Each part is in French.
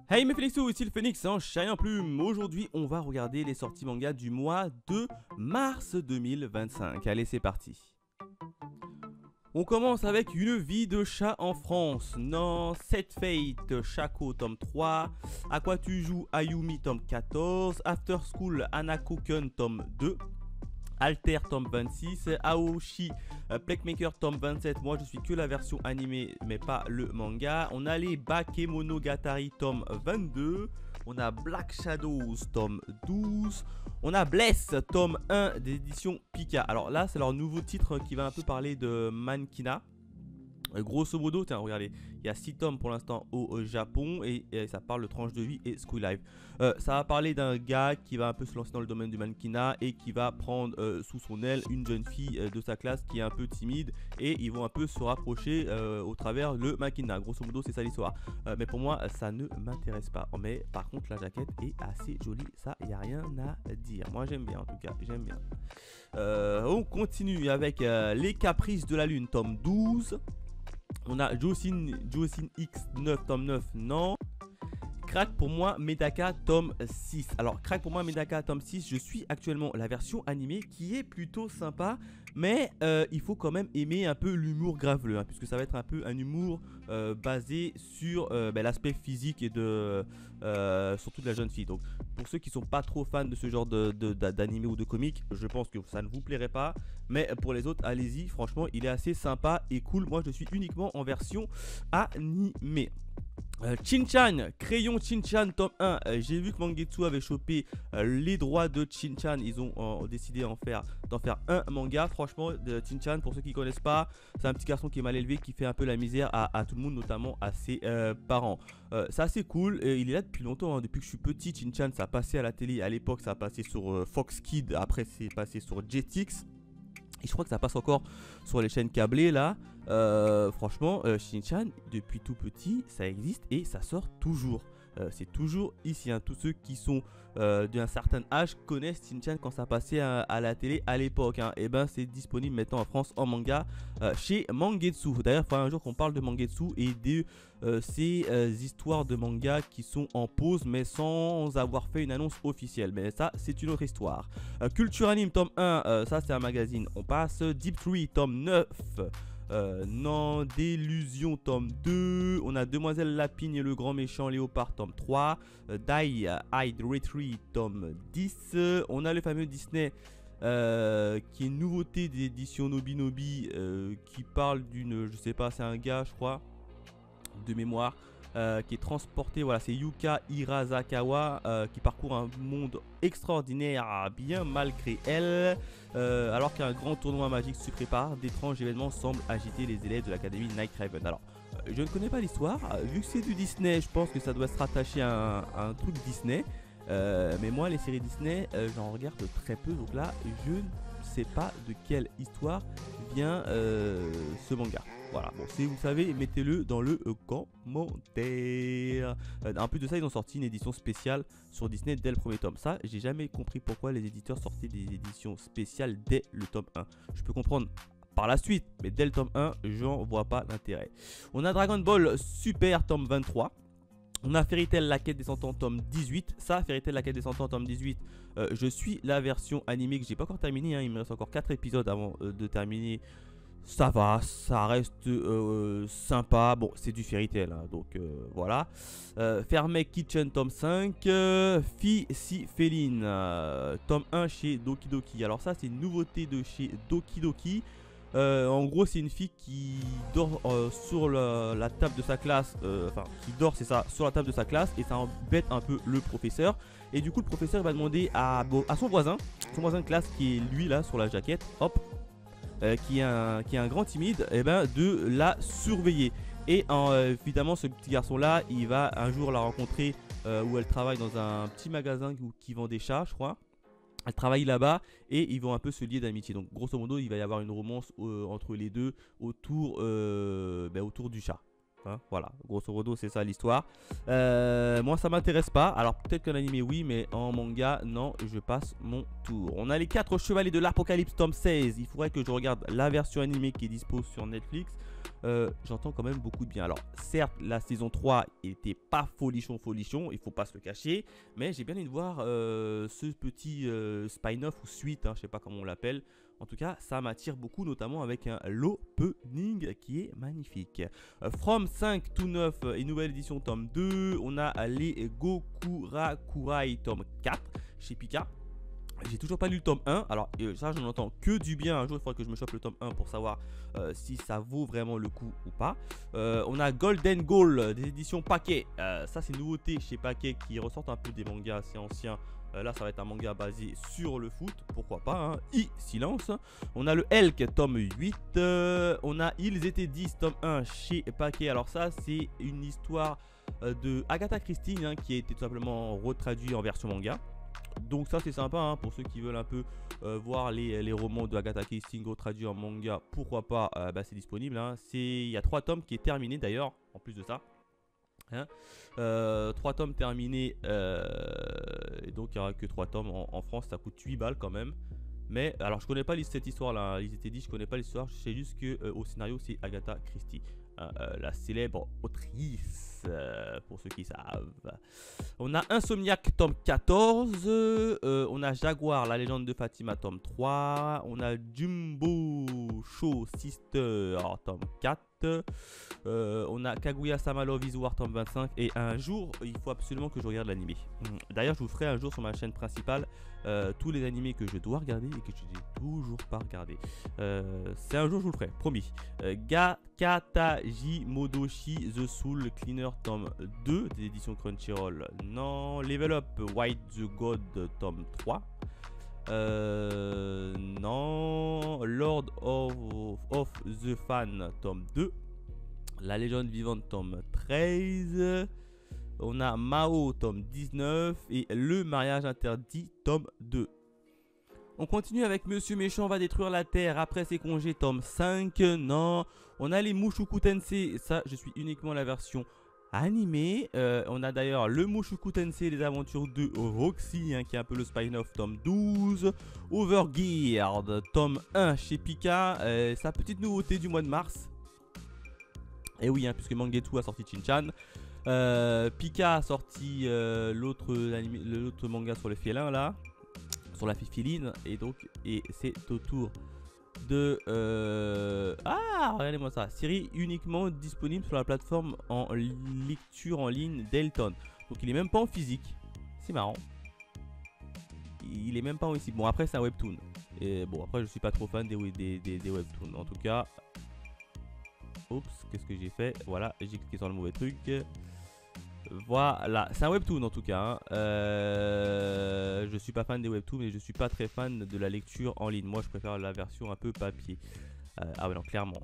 Hey mes Félixou, ici le Phoenix en Chien Plume. Aujourd'hui, on va regarder les sorties manga du mois de mars 2025. Allez, c'est parti. On commence avec Une vie de chat en France. Non, Set Fate, Shaco, tome 3. À quoi tu joues, Ayumi, tome 14. After School, Anakoken, tome 2. Alter tome 26, Aoshi Playmaker tome 27. Moi je suis que la version animée mais pas le manga. On a les Bakemonogatari tome 22. On a Black Shadows tome 12. On a Bless tome 1 des éditions Pika. Alors là c'est leur nouveau titre qui va un peu parler de Mankina. Grosso modo, tiens, regardez, il y a 6 tomes pour l'instant au Japon et ça parle de tranche de vie et school life. Ça va parler d'un gars qui va un peu se lancer dans le domaine du mannequinat et qui va prendre sous son aile une jeune fille de sa classe qui est un peu timide et ils vont un peu se rapprocher au travers le mannequinat. Grosso modo, c'est ça l'histoire. Mais pour moi, ça ne m'intéresse pas. Mais par contre, la jaquette est assez jolie, ça, il n'y a rien à dire. Moi, j'aime bien en tout cas, j'aime bien. On continue avec Les Caprices de la Lune, tome 12. On a Josin X9 tome 9, non. Crack pour moi Medaka tome 6. Alors Crack pour moi Medaka tome 6, je suis actuellement la version animée qui est plutôt sympa. Mais il faut quand même aimer un peu l'humour graveleux, hein, puisque ça va être un peu un humour basé sur l'aspect physique et surtout de la jeune fille. Donc pour ceux qui sont pas trop fans de ce genre d'animé ou de comique, je pense que ça ne vous plairait pas. Mais pour les autres, allez-y, franchement il est assez sympa et cool. Moi je suis uniquement en version animée. Shin-Chan, Crayon Shin-Chan tome 1. J'ai vu que Mangetsu avait chopé les droits de Shin-Chan. Ils ont décidé d'en faire un manga. Franchement, Shin-Chan, pour ceux qui ne connaissent pas, c'est un petit garçon qui est mal élevé, qui fait un peu la misère à tout le monde, notamment à ses parents. C'est assez cool. Il est là depuis longtemps, hein. Depuis que je suis petit, Shin-Chan, ça a passé à la télé. À l'époque, ça a passé sur Fox Kids. Après, c'est passé sur Jetix. Et je crois que ça passe encore sur les chaînes câblées là. Franchement, Shin-Chan, depuis tout petit, ça existe et ça sort toujours. C'est toujours ici, hein. Tous ceux qui sont d'un certain âge connaissent Shin-Chan quand ça passait à la télé à l'époque, hein. Et ben c'est disponible maintenant en France en manga chez Mangetsu. D'ailleurs, il faudra un jour qu'on parle de Mangetsu et de ces histoires de manga qui sont en pause mais sans avoir fait une annonce officielle. Mais ça, c'est une autre histoire. Culture Anime tome 1, ça c'est un magazine. On passe Deep Tree tome 9. Non, Délusion tome 2. On a Demoiselle Lapine et le grand méchant léopard tome 3. Die Hide Retreat tome 10. On a le fameux Disney qui est une nouveauté d'édition Nobinobi qui parle d'une, je sais pas, c'est un gars je crois de mémoire qui est transporté, voilà, c'est Yuka Hirasakawa qui parcourt un monde extraordinaire bien malgré elle, alors qu'un grand tournoi magique se prépare. D'étranges événements semblent agiter les élèves de l'académie Night Raven. Alors je ne connais pas l'histoire, vu que c'est du Disney, je pense que ça doit se rattacher à un truc Disney. Mais moi les séries Disney j'en regarde très peu, donc là je ne sais pas de quelle histoire vient ce manga. Voilà, bon, si vous savez, mettez-le dans le commentaire. En plus de ça, ils ont sorti une édition spéciale sur Disney dès le premier tome. Ça, j'ai jamais compris pourquoi les éditeurs sortaient des éditions spéciales dès le tome 1. Je peux comprendre par la suite, mais dès le tome 1, j'en vois pas l'intérêt. On a Dragon Ball Super tome 23. On a Fairy Tail La Quête des 100 ans tome 18. Ça, Fairy Tail La Quête des 100 ans tome 18, je suis la version animée que j'ai pas encore terminée, hein. Il me reste encore 4 épisodes avant de terminer. Ça va, ça reste sympa. Bon, c'est du Fairy Tail, hein, donc voilà. Fermé Kitchen tome 5. Fille si Féline tome 1 chez Doki Doki. Alors ça, c'est une nouveauté de chez Doki Doki. En gros, c'est une fille qui dort sur la table de sa classe. Enfin, qui dort, c'est ça, sur la table de sa classe. Et ça embête un peu le professeur. Et du coup, le professeur va demander à son voisin de classe qui est lui là sur la jaquette. Hop. Qui est un grand timide, et de la surveiller. Et évidemment, ce petit garçon là, il va un jour la rencontrer où elle travaille dans un petit magasin qui vend des chats, je crois. Elle travaille là-bas et ils vont un peu se lier d'amitié. Donc grosso modo, il va y avoir une romance entre les deux autour du chat. hein, voilà, grosso modo c'est ça l'histoire. Moi ça m'intéresse pas, alors peut-être qu'en animé oui, mais en manga non, je passe mon tour. On a les 4 chevaliers de l'Apocalypse tome 16, il faudrait que je regarde la version animée qui est dispo sur Netflix. J'entends quand même beaucoup de bien. Alors certes la saison 3 était pas folichon, il faut pas se le cacher, mais j'ai bien envie de voir ce petit spin-off ou suite, hein, je sais pas comment on l'appelle. En tout cas, ça m'attire beaucoup, notamment avec un l'opening qui est magnifique. From 5 to 9 et nouvelle édition tome 2, on a les Gokurakurai tome 4 chez Pika. J'ai toujours pas lu le tome 1, alors ça je n'entends que du bien. Un jour il faudra que je me chope le tome 1 pour savoir si ça vaut vraiment le coup ou pas. On a Golden Goal des éditions Paquet, ça c'est une nouveauté chez Paquet qui ressortent un peu des mangas assez anciens. Là ça va être un manga basé sur le foot, pourquoi pas, hein. Silence. On a le Elk tome 8, on a Ils étaient 10 tome 1 chez Paquet. Alors ça c'est une histoire de Agatha Christie, hein, qui a été tout simplement retraduit en version manga. Donc ça c'est sympa, hein, pour ceux qui veulent un peu voir les romans de Agatha Christie traduits en manga, pourquoi pas, c'est disponible, hein. Il y a 3 tomes qui est terminé d'ailleurs, en plus de ça, hein. 3 tomes terminés, et donc il n'y aura que 3 tomes en France, ça coûte 8 balles quand même. Mais alors je connais pas cette histoire là, ils étaient dit, je connais pas l'histoire, je sais juste que au scénario c'est Agatha Christie, hein, la célèbre autrice, pour ceux qui savent. On a Insomniac tome 14, on a Jaguar, la légende de Fatima tome 3, on a Jumbo Show Sister tome 4, on a Kaguya-sama Love is War tome 25, et un jour il faut absolument que je regarde l'animé. D'ailleurs je vous ferai un jour sur ma chaîne principale tous les animés que je dois regarder et que je n'ai toujours pas regardé. C'est un jour je vous le ferai, promis. Gakataji Modoshi The Soul Cleaner tome 2 des éditions Crunchyroll, non. Level Up White the God tome 3, non. Lord of the Fan tome 2, La légende vivante tome 13, on a Mao tome 19 et Le mariage interdit tome 2. On continue avec Monsieur Méchant va détruire la Terre après ses congés tome 5, non. On a les Mushoku Tensei, ça je suis uniquement la version animé. On a d'ailleurs le Mushoku Tensei les aventures de Roxy, hein, qui est un peu le spin-off tome 12. Overgeared tome 1 chez Pika, sa petite nouveauté du mois de mars. Et oui, hein, puisque Mangetsu a sorti Shin-chan, Pika a sorti l'autre manga sur le félin là, sur la fifiline, et donc c'est au tour de regardez-moi ça, série uniquement disponible sur la plateforme en lecture en ligne Delton. Donc il est même pas en physique, c'est marrant, il est même pas en ici. Bon après c'est un webtoon, et bon après je suis pas trop fan des webtoons en tout cas. Oups, qu'est-ce que j'ai fait? Voilà, j'ai cliqué sur le mauvais truc. Voilà, c'est un webtoon en tout cas, hein. Je suis pas fan des webtoons, mais je suis pas très fan de la lecture en ligne. Moi je préfère la version un peu papier. Ah ouais non, clairement.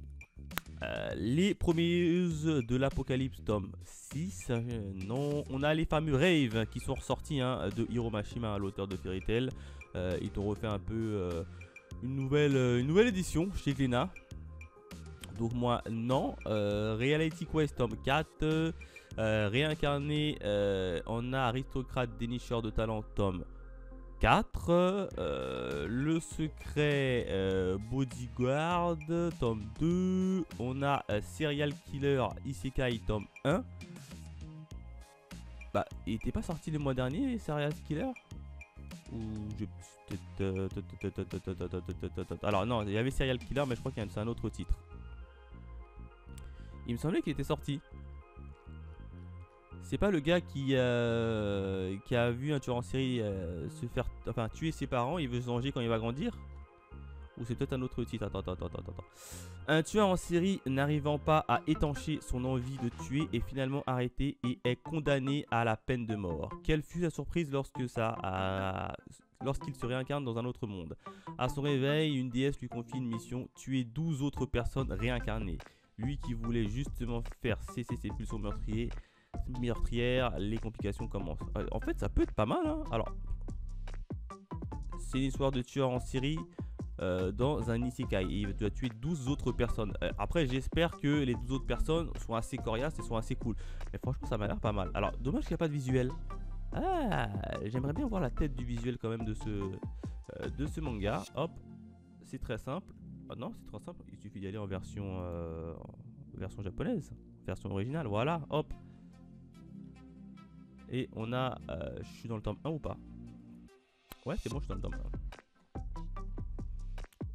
Les Promesses de l'Apocalypse tome 6, non. On a les fameux Rave qui sont ressortis, hein, de Hiro Mashima, l'auteur de Fairy Tail. Ils t'ont refait un peu une nouvelle édition chez Glénat. Donc moi non. Reality Quest tome 4, réincarné, on a Aristocrate dénicheur de talent tome 4, le secret bodyguard tome 2, on a Serial Killer Isekai tome 1. Bah il était pas sorti le mois dernier Serial Killer, ou je... Alors non, il y avait Serial Killer, mais je crois que c'est un autre titre. Il me semblait qu'il était sorti. C'est pas le gars qui a vu un tueur en série se faire, enfin, tuer ses parents, il veut se venger quand il va grandir? Ou c'est peut-être un autre titre? Attends. Un tueur en série n'arrivant pas à étancher son envie de tuer est finalement arrêté et est condamné à la peine de mort. Quelle fut sa surprise lorsqu'il se réincarne dans un autre monde. À son réveil, une déesse lui confie une mission, tuer 12 autres personnes réincarnées. Lui qui voulait justement faire cesser ses pulsions meurtrières, les complications commencent. En fait, ça peut être pas mal, hein. Alors, c'est une histoire de tueur en série dans un isekai. Et il doit tuer 12 autres personnes. Après, j'espère que les 12 autres personnes sont assez coriaces et sont assez cool. Mais franchement, ça m'a l'air pas mal. Alors, dommage qu'il n'y a pas de visuel. Ah, j'aimerais bien voir la tête du visuel quand même de ce manga. Hop, c'est très simple. Ah non, c'est trop simple. Il suffit d'y aller en version japonaise, version originale. Voilà, hop. Et on a, je suis dans le tome 1 ou pas? Ouais, c'est bon, je suis dans le tome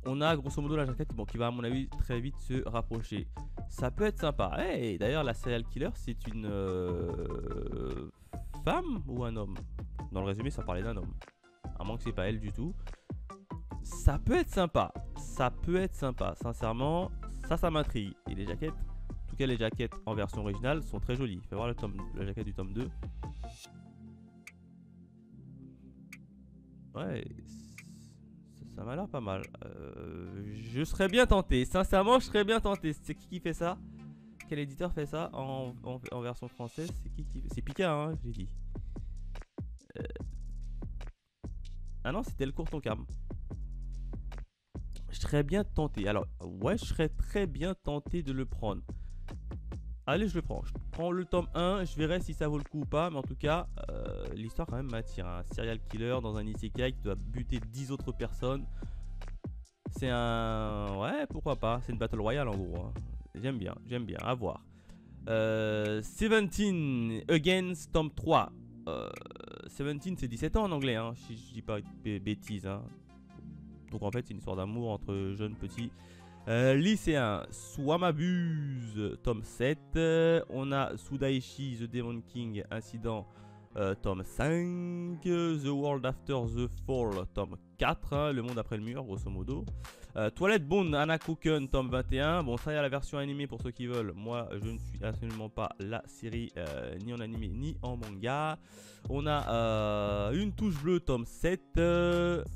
1. On a grosso modo la jaquette, bon, qui va à mon avis très vite se rapprocher. Ça peut être sympa. Hey, d'ailleurs, la serial killer, c'est une femme ou un homme? Dans le résumé, ça parlait d'un homme. À moins que c'est pas elle du tout. Ça peut être sympa. Ça peut être sympa. Sincèrement, ça m'intrigue. Et les jaquettes, en tout cas les jaquettes en version originale, sont très jolies. Fais voir la jaquette du tome 2. Ouais, ça m'a l'air pas mal. Je serais bien tenté. Sincèrement, je serais bien tenté. C'est qui fait ça? Quel éditeur fait ça en version française? C'est qui fait? C'est Pika, hein, j'ai dit. Ah non, c'était le Courton Cam. Je serais bien tenté. Alors, ouais, je serais très bien tenté de le prendre. Allez, je le prends. Je prends le tome 1. Je verrai si ça vaut le coup ou pas. Mais en tout cas, l'histoire quand même m'attire. Un serial killer dans un isekai qui doit buter 10 autres personnes. C'est un... Ouais, pourquoi pas. C'est une battle royale en gros. Hein. J'aime bien, à voir. 17 Against tome 3. 17 c'est 17 ans en anglais, hein, si je dis pas de bêtises. Hein. Donc en fait c'est une histoire d'amour entre jeunes petits lycéens. Soit m'abuse, tome 7. On a Sudaishi The Demon King Incident, tome 5. The World After the Fall, tome 4. Hein, le monde après le mur, grosso modo. Twilight Bone Anakoken, tome 21. Bon, ça y a la version animée pour ceux qui veulent. Moi, je ne suis absolument pas la série, ni en animé, ni en manga. On a Une touche bleue, tome 7.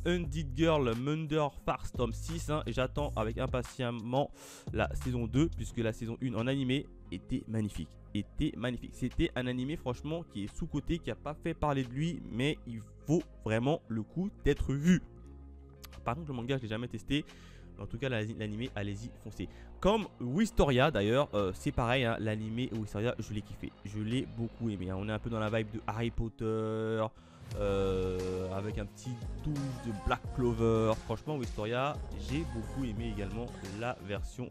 Undead Girl Murder Farce, tome 6. Hein, et j'attends avec impatiemment la saison 2, puisque la saison 1 en animé était magnifique. C'était un animé franchement qui est sous-coté, qui n'a pas fait parler de lui, mais il vaut vraiment le coup d'être vu. Par contre le manga je l'ai jamais testé. En tout cas l'animé, allez-y, foncez. Comme Wistoria d'ailleurs, c'est pareil, hein, l'animé Wistoria je l'ai kiffé. Je l'ai beaucoup aimé, hein. On est un peu dans la vibe de Harry Potter, avec un petit touche de Black Clover. Franchement Wistoria, j'ai beaucoup aimé également la version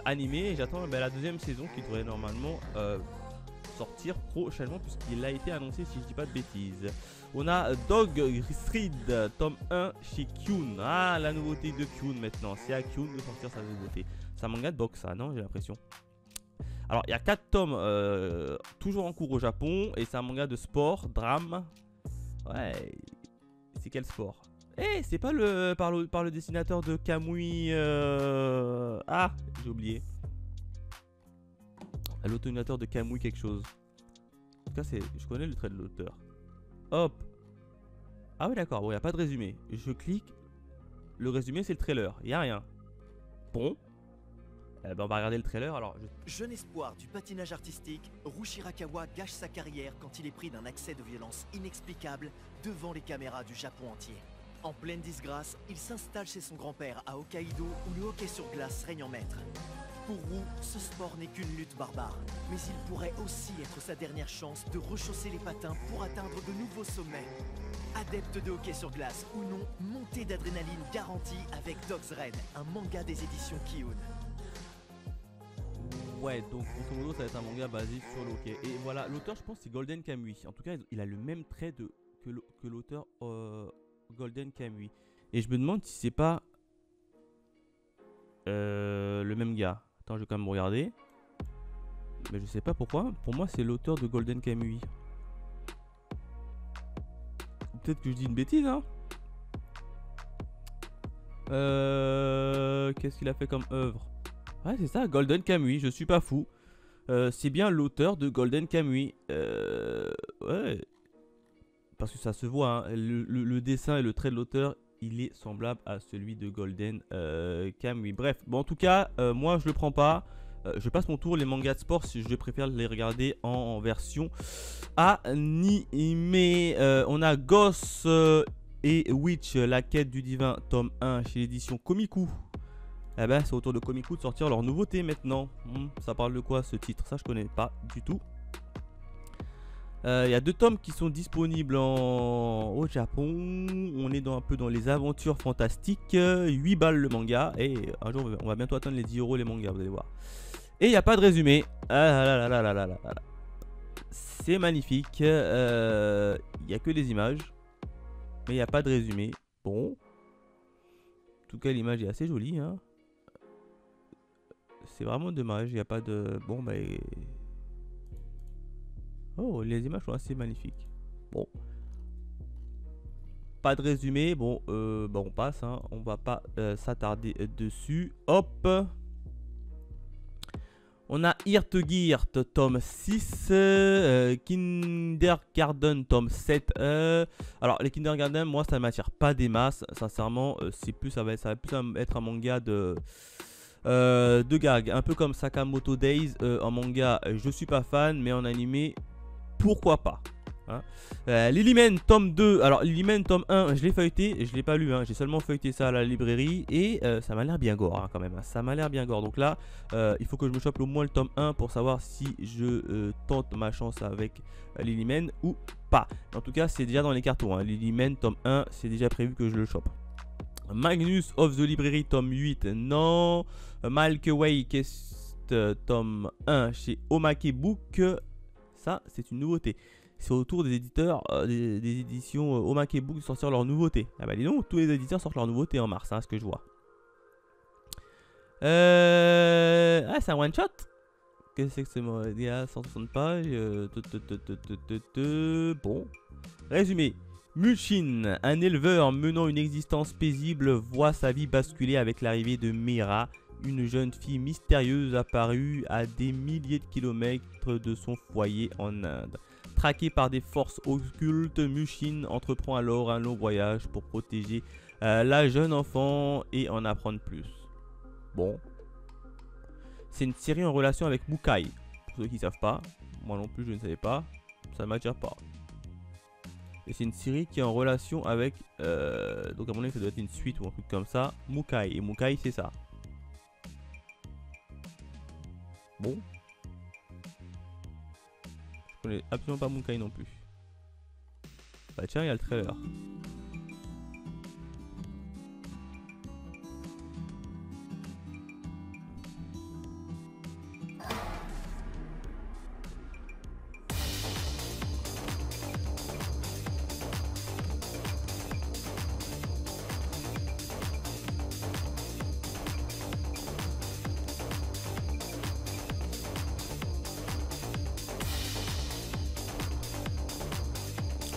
animée. Et j'attends la deuxième saison qui devrait normalement sortir prochainement, puisqu'il a été annoncé si je dis pas de bêtises. On a Dog Street tome 1 chez Kyun. Ah, la nouveauté de Kyun maintenant. C'est à Kyun de sortir sa nouveauté. C'est un manga de boxe, ça, non? J'ai l'impression. Alors, il y a 4 tomes toujours en cours au Japon. Et c'est un manga de sport, drame. Ouais. C'est quel sport? Eh, c'est pas par le dessinateur de Kamui. Ah, j'ai oublié. L'auteur de Kamui quelque chose. En tout cas, je connais le trait de l'auteur. Hop. Ah oui d'accord, bon il n'y a pas de résumé. Je clique. Le résumé c'est le trailer, il n'y a rien. Bon. On va regarder le trailer alors. Jeune espoir du patinage artistique, Rushirakawa gâche sa carrière quand il est pris d'un accès de violence inexplicable devant les caméras du Japon entier. En pleine disgrâce, il s'installe chez son grand-père à Hokkaido où le hockey sur glace règne en maître. Pour Ru, ce sport n'est qu'une lutte barbare, mais il pourrait aussi être sa dernière chance de rechausser les patins pour atteindre de nouveaux sommets. Adepte de hockey sur glace ou non, montée d'adrénaline garantie avec Dog's Rain, un manga des éditions Kiun. Ouais, donc grosso modo ça va être un manga basé sur le hockey. Et voilà, l'auteur je pense c'est Golden Kamui. En tout cas il a le même trait que l'auteur Golden Kamui. Et je me demande si c'est pas le même gars. Attends, je vais quand même regarder. Mais je sais pas pourquoi. Pour moi, c'est l'auteur de Golden Kamui. Peut-être que je dis une bêtise, hein. Qu'est-ce qu'il a fait comme œuvre? Ouais, c'est ça, Golden Kamui. Je suis pas fou. C'est bien l'auteur de Golden Kamui. Ouais. Parce que ça se voit, hein. Le dessin et le trait de l'auteur, il est semblable à celui de Golden Kamui. Bref, bon en tout cas, moi je le prends pas. Je passe mon tour. Les mangas de sport, je préfère les regarder en version animée. On a Ghost et Witch, la quête du divin, tome 1 chez l'édition Komiku. Eh ben, c'est au tour de Komiku de sortir leur nouveauté maintenant. Ça parle de quoi ce titre? Ça, je connais pas du tout. Il y a 2 tomes qui sont disponibles au Japon. On est un peu dans les aventures fantastiques. 8 balles le manga. Et un jour, on va bientôt atteindre les 10 € les mangas, vous allez voir. Et il n'y a pas de résumé. Ah là là là là là là là. C'est magnifique. Il n'y a que des images. Mais il n'y a pas de résumé. Bon. En tout cas, l'image est assez jolie. Hein. C'est vraiment dommage. Il n'y a pas de... Bon, bah... Oh, les images sont assez magnifiques. Bon. Pas de résumé. Bon, on passe. Hein. On va pas s'attarder dessus. Hop. On a Hirtgirt, tome 6. Kindergarten, tome 7. Alors, les Kindergarten, moi, ça ne m'attire pas des masses. Sincèrement, ça va plus être un manga de gag. Un peu comme Sakamoto Days. En manga, je suis pas fan. Mais en animé... Pourquoi pas hein. Lilyman tome 2. Alors Lilyman tome 1 je l'ai feuilleté. Je l'ai pas lu hein. J'ai seulement feuilleté ça à la librairie. Et ça m'a l'air bien gore hein, quand même hein. Ça m'a l'air bien gore. Donc là il faut que je me chope au moins le tome 1 pour savoir si je tente ma chance avec Lilyman ou pas. En tout cas c'est déjà dans les cartons hein. Lilyman tome 1 c'est déjà prévu que je le chope. Magnus of the Library tome 8 non. Malkway Quest tome 1 chez Omake Book. Ça, c'est une nouveauté. C'est au tour des éditeurs des éditions Omake Book de sortir leur nouveauté. Ah bah dis donc, tous les éditeurs sortent leur nouveauté en mars, hein, ce que je vois. Ah, c'est un one shot. Qu'est-ce que c'est moi? Il y a 160 pages. Bon. Résumé. Mushin, un éleveur menant une existence paisible, voit sa vie basculer avec l'arrivée de Mira, une jeune fille mystérieuse apparue à des milliers de kilomètres de son foyer en Inde. Traqué par des forces occultes, Mushin entreprend alors un long voyage pour protéger la jeune enfant et en apprendre plus. Bon. C'est une série en relation avec Mukai. Pour ceux qui ne savent pas, moi non plus je ne savais pas, ça ne m'attire pas. Et c'est une série qui est en relation avec, donc à mon avis ça doit être une suite ou un truc comme ça, Mukai. Et Mukai c'est ça. Bon. Je connais absolument pas Mukai non plus. Bah tiens, il y a le trailer.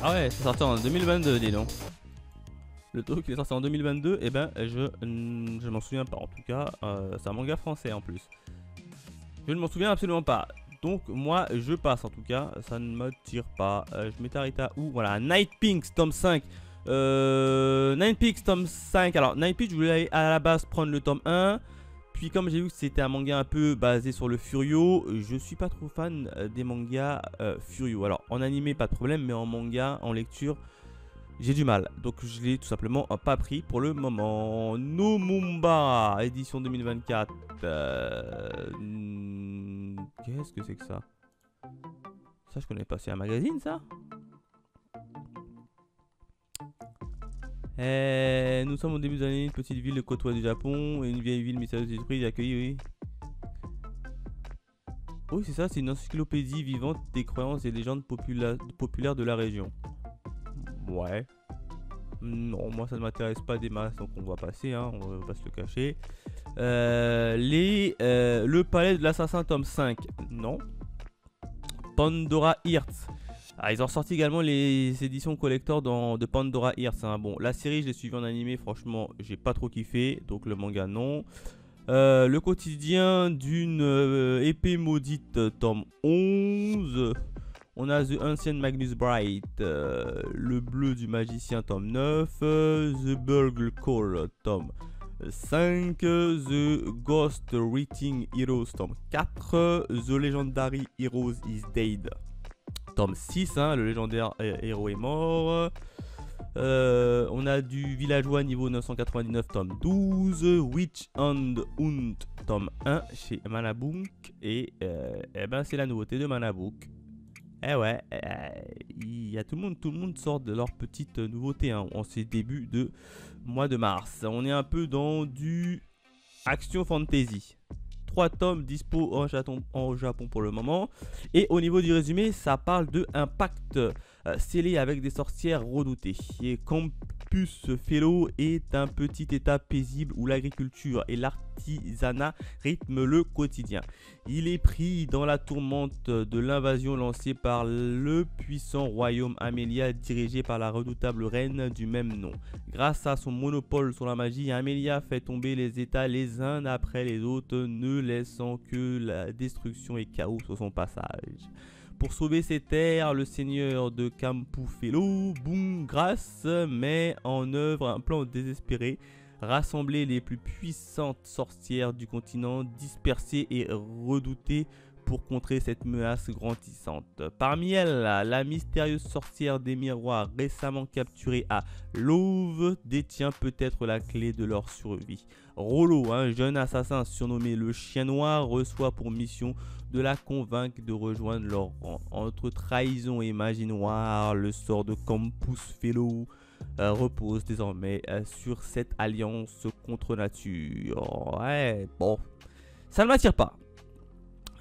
Ah ouais, c'est sorti en 2022, dis donc. Le truc qui est sorti en 2022, et ben je m'en souviens pas. En tout cas, c'est un manga français en plus. Je ne m'en souviens absolument pas. Donc moi, je passe en tout cas. Ça ne me tire pas. Je m'étais arrêté à où? Voilà, Night Pinks, tome 5. Night Pinks, tome 5. Alors, Night Pinks, je voulais à la base prendre le tome 1. Puis comme j'ai vu que c'était un manga un peu basé sur le Furio, je suis pas trop fan des mangas Furio. Alors en animé pas de problème, mais en manga, en lecture, j'ai du mal. Donc je l'ai tout simplement pas pris pour le moment. No Mumba, édition 2024. Qu'est-ce que c'est que ça? Ça je connais pas, c'est un magazine ça? Nous sommes au début de l'année, une petite ville côtoie du Japon et une vieille ville mystérieuse d'esprit accueillie, oui. Oui, c'est ça, c'est une encyclopédie vivante des croyances et légendes populaires de la région. Ouais. Non, moi ça ne m'intéresse pas des masses, donc on va passer, hein, on va pas se le cacher. Le palais de l'assassin, tome 5. Non. Pandora Hearts. Ah, ils ont sorti également les éditions collector de Pandora Hearts. Hein. Bon, la série, je l'ai suivie en animé. Franchement, j'ai pas trop kiffé. Donc, le manga, non. Le quotidien d'une épée maudite, tome 11. On a The Ancient Magnus Bright. Le bleu du magicien, tome 9. The Burgle Call, tome 5. The Ghost Writing Heroes, tome 4. The Legendary Heroes is Dead. Tome 6, hein, le légendaire héros est mort. On a du Villageois niveau 999, tome 12. Witch and Hunt, tome 1 chez Manabook. Et ben c'est la nouveauté de Manabook. Eh ouais, il y a tout le monde sort de leur petite nouveauté hein, en ces débuts de mois de mars. On est un peu dans du action fantasy. 3 tomes dispo en Japon pour le moment. Et au niveau du résumé, ça parle de un pacte scellé avec des sorcières redoutées. Et Campus Fellow est un petit état paisible où l'agriculture et l'artisanat rythment le quotidien. Il est pris dans la tourmente de l'invasion lancée par le puissant royaume Amelia dirigé par la redoutable reine du même nom. Grâce à son monopole sur la magie, Amelia fait tomber les états les uns après les autres, ne laissant que la destruction et chaos sur son passage. Pour sauver ses terres, le seigneur de Campufelo, Boomgrass, met en œuvre un plan désespéré, rassembler les plus puissantes sorcières du continent, dispersées et redoutées pour contrer cette menace grandissante. Parmi elles, la mystérieuse sorcière des miroirs récemment capturée à Love détient peut-être la clé de leur survie. Rollo, un jeune assassin surnommé le Chien Noir, reçoit pour mission de la convaincre de rejoindre leur rang. Entre trahison et magie noire, le sort de Campus Fellow repose désormais sur cette alliance contre nature. Ouais, bon, ça ne m'attire pas.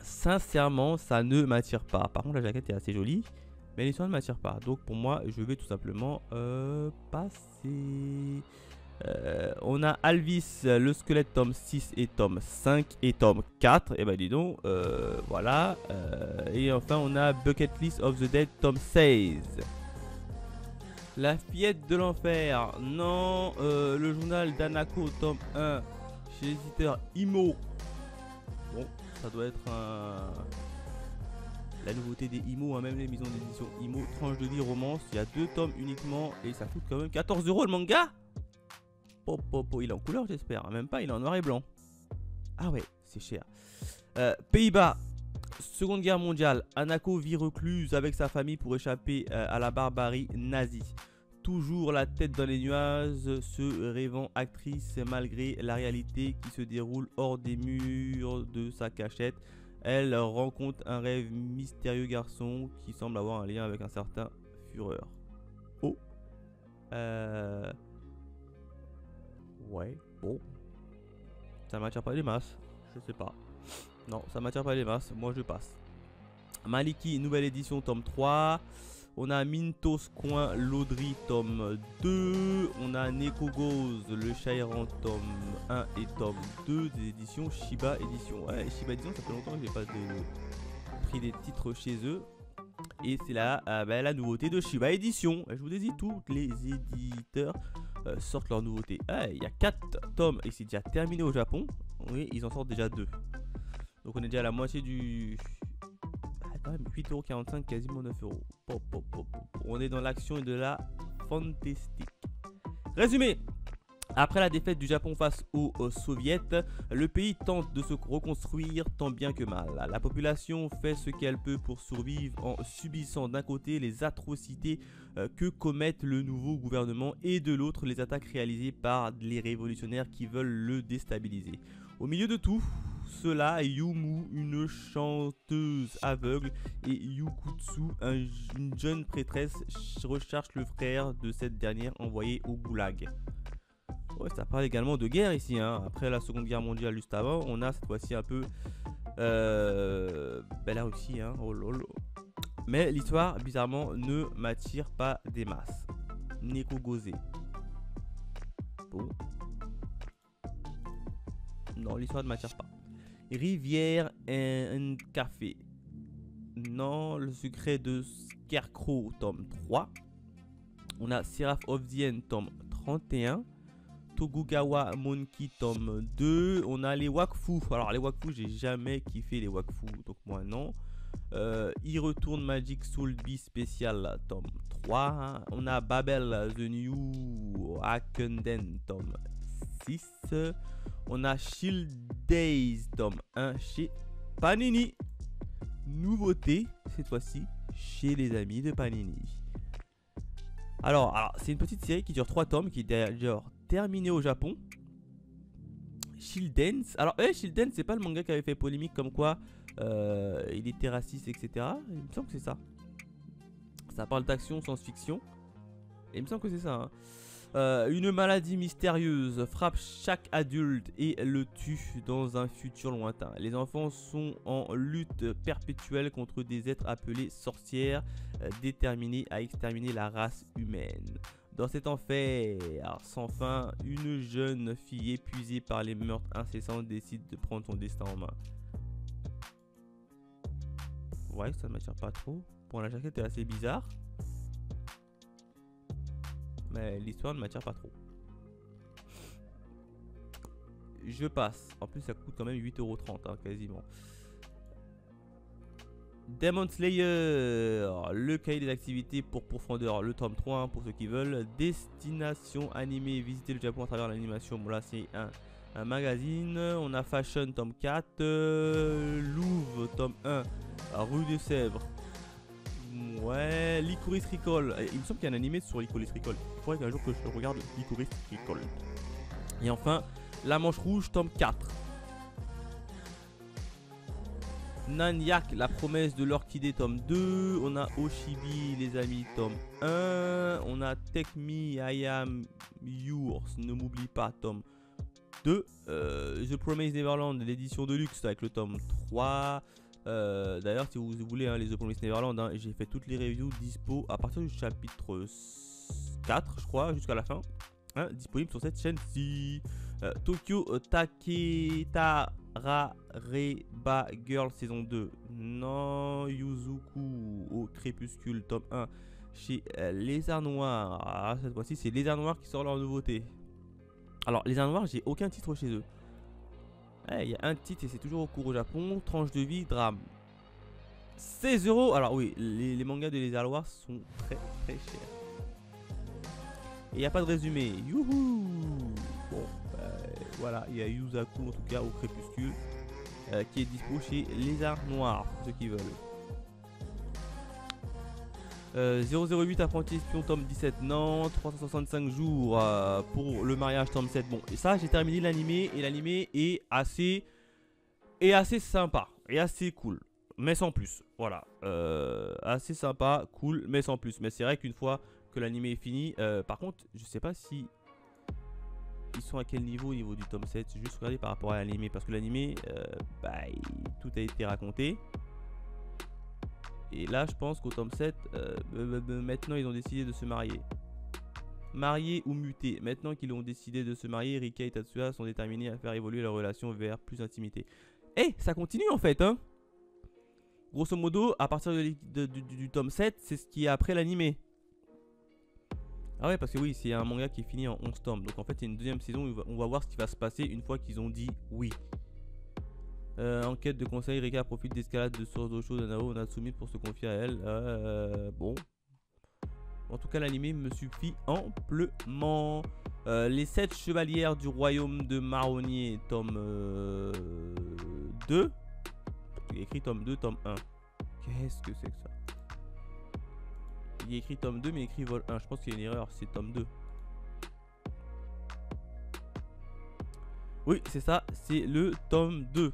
Sincèrement, ça ne m'attire pas. Par contre, la jaquette est assez jolie, mais l'histoire ne m'attire pas. Donc pour moi, je vais tout simplement passer. On a Alvis, le squelette, tome 6 et tome 5 et tome 4. Et bah dis donc, voilà. Et enfin, on a Bucket List of the Dead, tome 16. La fillette de l'enfer. Non, le journal d'Anako, tome 1, chez l'éditeur Imo. Bon, ça doit être la nouveauté des Imo, hein, même les maisons d'édition Imo. Tranche de vie romance, il y a 2 tomes uniquement et ça coûte quand même 14 € le manga. Il est en couleur j'espère, même pas, il est en noir et blanc. Ah ouais, c'est cher. Pays-Bas, Seconde Guerre mondiale, Anako vit recluse avec sa famille pour échapper à la barbarie nazie. Toujours la tête dans les nuages, se rêvant actrice malgré la réalité qui se déroule hors des murs de sa cachette. Elle rencontre un rêve mystérieux garçon qui semble avoir un lien avec un certain Führer. Oh. Ouais, bon. Ça m'attire pas les masses. Je sais pas. Non, ça m'attire pas les masses. Moi, je passe. Maliki, nouvelle édition, tome 3. On a Mintos Coin Laudry, tome 2. On a Nekogos, le chat errant, tome 1 et tome 2 des éditions Shiba Édition. Ouais, Shiba Édition, ça fait longtemps que j'ai pas pris des titres chez eux. Et c'est là la nouveauté de Shiba Édition. Je vous ai dit, tous les éditeurs sortent leur nouveauté. Il y a 4 tomes et c'est déjà terminé au Japon. Oui, ils en sortent déjà 2. Donc on est déjà à la moitié du... quand même 8,45 €, quasiment 9 €. On est dans l'action et de la fantastique. Résumé. Après la défaite du Japon face aux soviets, le pays tente de se reconstruire tant bien que mal. La population fait ce qu'elle peut pour survivre en subissant d'un côté les atrocités que commettent le nouveau gouvernement et de l'autre les attaques réalisées par les révolutionnaires qui veulent le déstabiliser. Au milieu de tout cela, Yumu, une chanteuse aveugle, et Yukutsu, une jeune prêtresse, recherchent le frère de cette dernière envoyé au goulag. Ouais, ça parle également de guerre ici, hein. Après la seconde guerre mondiale juste avant, on a cette fois-ci un peu la Russie, hein. Oh lol. Mais l'histoire, bizarrement, ne m'attire pas des masses. Nekogose. Bon. Non, l'histoire ne m'attire pas. Rivière and Café. Non, le secret de Scarecrow, tome 3. On a Seraph of the End, tome 31. Tokugawa Monkey, tome 2. On a les Wakfu. Alors, les Wakfu, j'ai jamais kiffé les Wakfu, donc moi non. Y retourne Magic Soul Beast spécial, tome 3. On a Babel The New Akenden, tome 6. On a Shield Days, tome 1 chez Panini. Nouveauté, cette fois-ci, chez les amis de Panini. Alors c'est une petite série qui dure 3 tomes, qui est d'ailleurs terminée au Japon. Shieldance. Alors, Shieldance, c'est pas le manga qui avait fait polémique comme quoi il était raciste, etc. Il me semble que c'est ça. Ça parle d'action, science-fiction. Et il me semble que c'est ça. Hein. Une maladie mystérieuse frappe chaque adulte et le tue dans un futur lointain. Les enfants sont en lutte perpétuelle contre des êtres appelés sorcières, déterminés à exterminer la race humaine. Dans cet enfer sans fin, une jeune fille épuisée par les meurtres incessants décide de prendre son destin en main. Ouais, ça ne m'attire pas trop. Bon, la jaquette est assez bizarre. Mais l'histoire ne m'attire pas trop. Je passe. En plus, ça coûte quand même 8,30 €, hein, quasiment. Demon Slayer, le cahier des activités pour profondeur, le tome 3 hein, pour ceux qui veulent. Destination animée, visiter le Japon à travers l'animation. Bon là c'est un magazine. On a Fashion tome 4, Louvre tome 1, Rue des Sèvres. Ouais, Licorice Recall. Il me semble qu'il y a un animé sur Licorice Recall. Il faudrait qu'un jour que je regarde Licorice Recall. Et enfin, La Manche Rouge tome 4. Nanyak, la promesse de l'orchidée tome 2. On a Oshibi, les amis tome 1. On a Take Me, I Am Yours, ne m'oublie pas tome 2. The Promised Neverland, l'édition de luxe avec le tome 3. D'ailleurs si vous voulez hein, les The Promised Neverland, hein, j'ai fait toutes les reviews dispo à partir du chapitre 4 je crois jusqu'à la fin. Hein, disponible sur cette chaîne-ci. Tokyo Taketara Reba Girl saison 2. Non, Yuzuku au crépuscule tome 1 chez Lézard Noir. Ah, cette fois-ci c'est Lézard Noir qui sort leur nouveauté. Alors Lézard Noir, j'ai aucun titre chez eux. Il y a un titre et c'est toujours au cours au Japon. Tranche de vie, drame. 16 €. Alors oui, les mangas de Lézard Noir sont très très chers. Et il n'y a pas de résumé. Youhou. Bon, voilà, il y a Yuzaku en tout cas au crépuscule qui est dispo chez Lézard Noir pour ceux qui veulent. 008 apprenti espion tome 17 non, 365 jours pour le mariage tome 7. Bon, et ça j'ai terminé l'animé et l'animé est assez sympa et assez cool, mais sans plus. Voilà, assez sympa, cool, mais sans plus. Mais c'est vrai qu'une fois que l'animé est fini, par contre, je sais pas si ils sont à quel niveau au niveau du tome 7. J'ai juste regardé par rapport à l'animé parce que l'animé, tout a été raconté. Et là, je pense qu'au tome 7, maintenant, ils ont décidé de se marier. Mariés ou mutés. Maintenant qu'ils ont décidé de se marier, Rika et Tatsuya sont déterminés à faire évoluer leur relation vers plus d'intimité. Eh, ça continue en fait, hein. Grosso modo, à partir du tome 7, c'est ce qui est après l'animé. Ah ouais, parce que oui, c'est un manga qui est fini en 11 tomes. Donc en fait, c'est une deuxième saison où on va voir ce qui va se passer une fois qu'ils ont dit oui. Enquête de conseil, Rika profite d'escalade de source d'eau chaude d'Anao Natsumi pour se confier à elle. Bon. En tout cas, l'anime me suffit amplement. Les 7 chevalières du royaume de Marronnier, tome 2. Il y a écrit tome 2, tome 1. Qu'est-ce que c'est que ça? Il y a écrit tome 2, mais il y a écrit vol 1. Je pense qu'il y a une erreur, c'est tome 2. Oui, c'est ça, c'est le tome 2.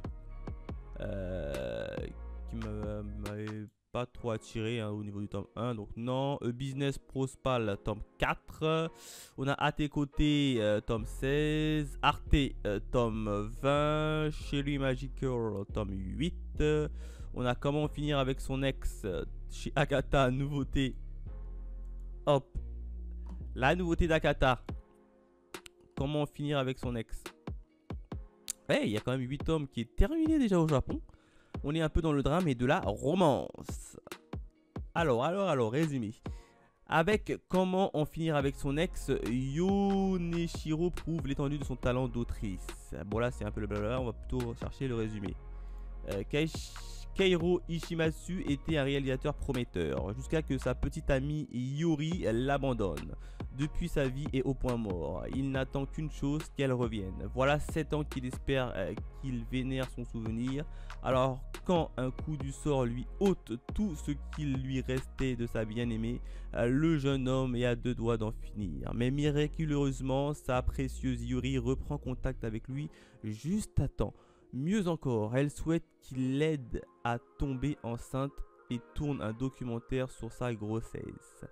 Qui m'avait pas trop attiré hein, au niveau du tome 1. Donc non, Business Prospal tome 4. On a À tes côtés tome 16. Arte tome 20. Chérie Magical tome 8. On a Comment finir avec son ex chez Akata, nouveauté. Hop, la nouveauté d'Akata. Comment finir avec son ex. Il y a quand même 8 tomes qui est terminé déjà au Japon. On est un peu dans le drame et de la romance. Alors, résumé. Avec Comment en finir avec son ex, Yoneshiro prouve l'étendue de son talent d'autrice. Bon là c'est un peu le blabla, on va plutôt chercher le résumé. Keiro Ishimatsu était un réalisateur prometteur, jusqu'à que sa petite amie Yuri l'abandonne. Depuis, sa vie est au point mort. Il n'attend qu'une chose, qu'elle revienne. Voilà 7 ans qu'il espère qu'il vénère son souvenir. Alors, quand un coup du sort lui ôte tout ce qu'il lui restait de sa bien-aimée, le jeune homme est à 2 doigts d'en finir. Mais miraculeusement, sa précieuse Yuri reprend contact avec lui juste à temps. Mieux encore, elle souhaite qu'il l'aide à tomber enceinte et tourne un documentaire sur sa grossesse.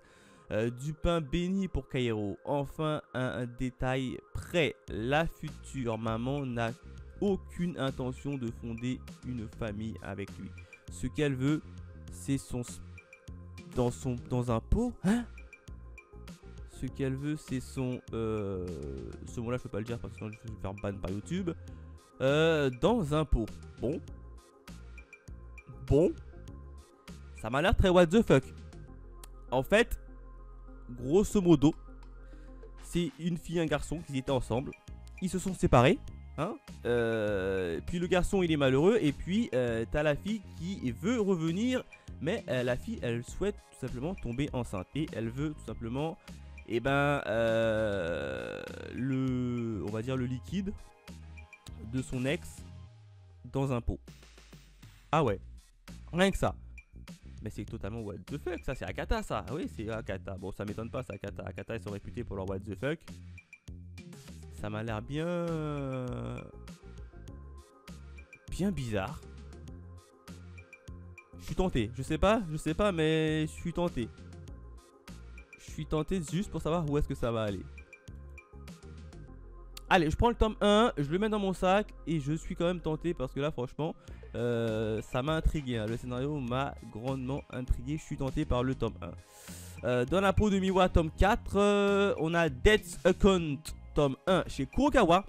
Du pain béni pour Keiro. Enfin, un détail près. La future maman n'a aucune intention de fonder une famille avec lui. Ce qu'elle veut, c'est dans un pot. Hein? Ce qu'elle veut, c'est son... ce mot-là, je peux pas le dire parce que sinon je vais me faire ban par YouTube. Dans un pot. Bon. Ça m'a l'air très what the fuck. En fait... Grosso modo, c'est une fille et un garçon qui étaient ensemble. Ils se sont séparés. Hein, puis le garçon il est malheureux. Et puis t'as la fille qui veut revenir. Mais la fille elle souhaite tout simplement tomber enceinte. Et elle veut tout simplement on va dire le liquide de son ex dans un pot. Ah ouais, rien que ça. Mais c'est totalement what the fuck, ça c'est Akata ça. Oui c'est Akata, bon ça m'étonne pas, c'est Akata. Akata ils sont réputés pour leur what the fuck. Ça m'a l'air bien bizarre. Je suis tenté, je sais pas mais je suis tenté. Je suis tenté juste pour savoir où est-ce que ça va aller. Allez, je prends le tome 1, je le mets dans mon sac et je suis quand même tenté parce que là franchement ça m'a intrigué, hein. Le scénario m'a grandement intrigué, je suis tenté par le tome 1. Dans la peau de Miwa tome 4, on a Death's Account tome 1 chez Kurokawa.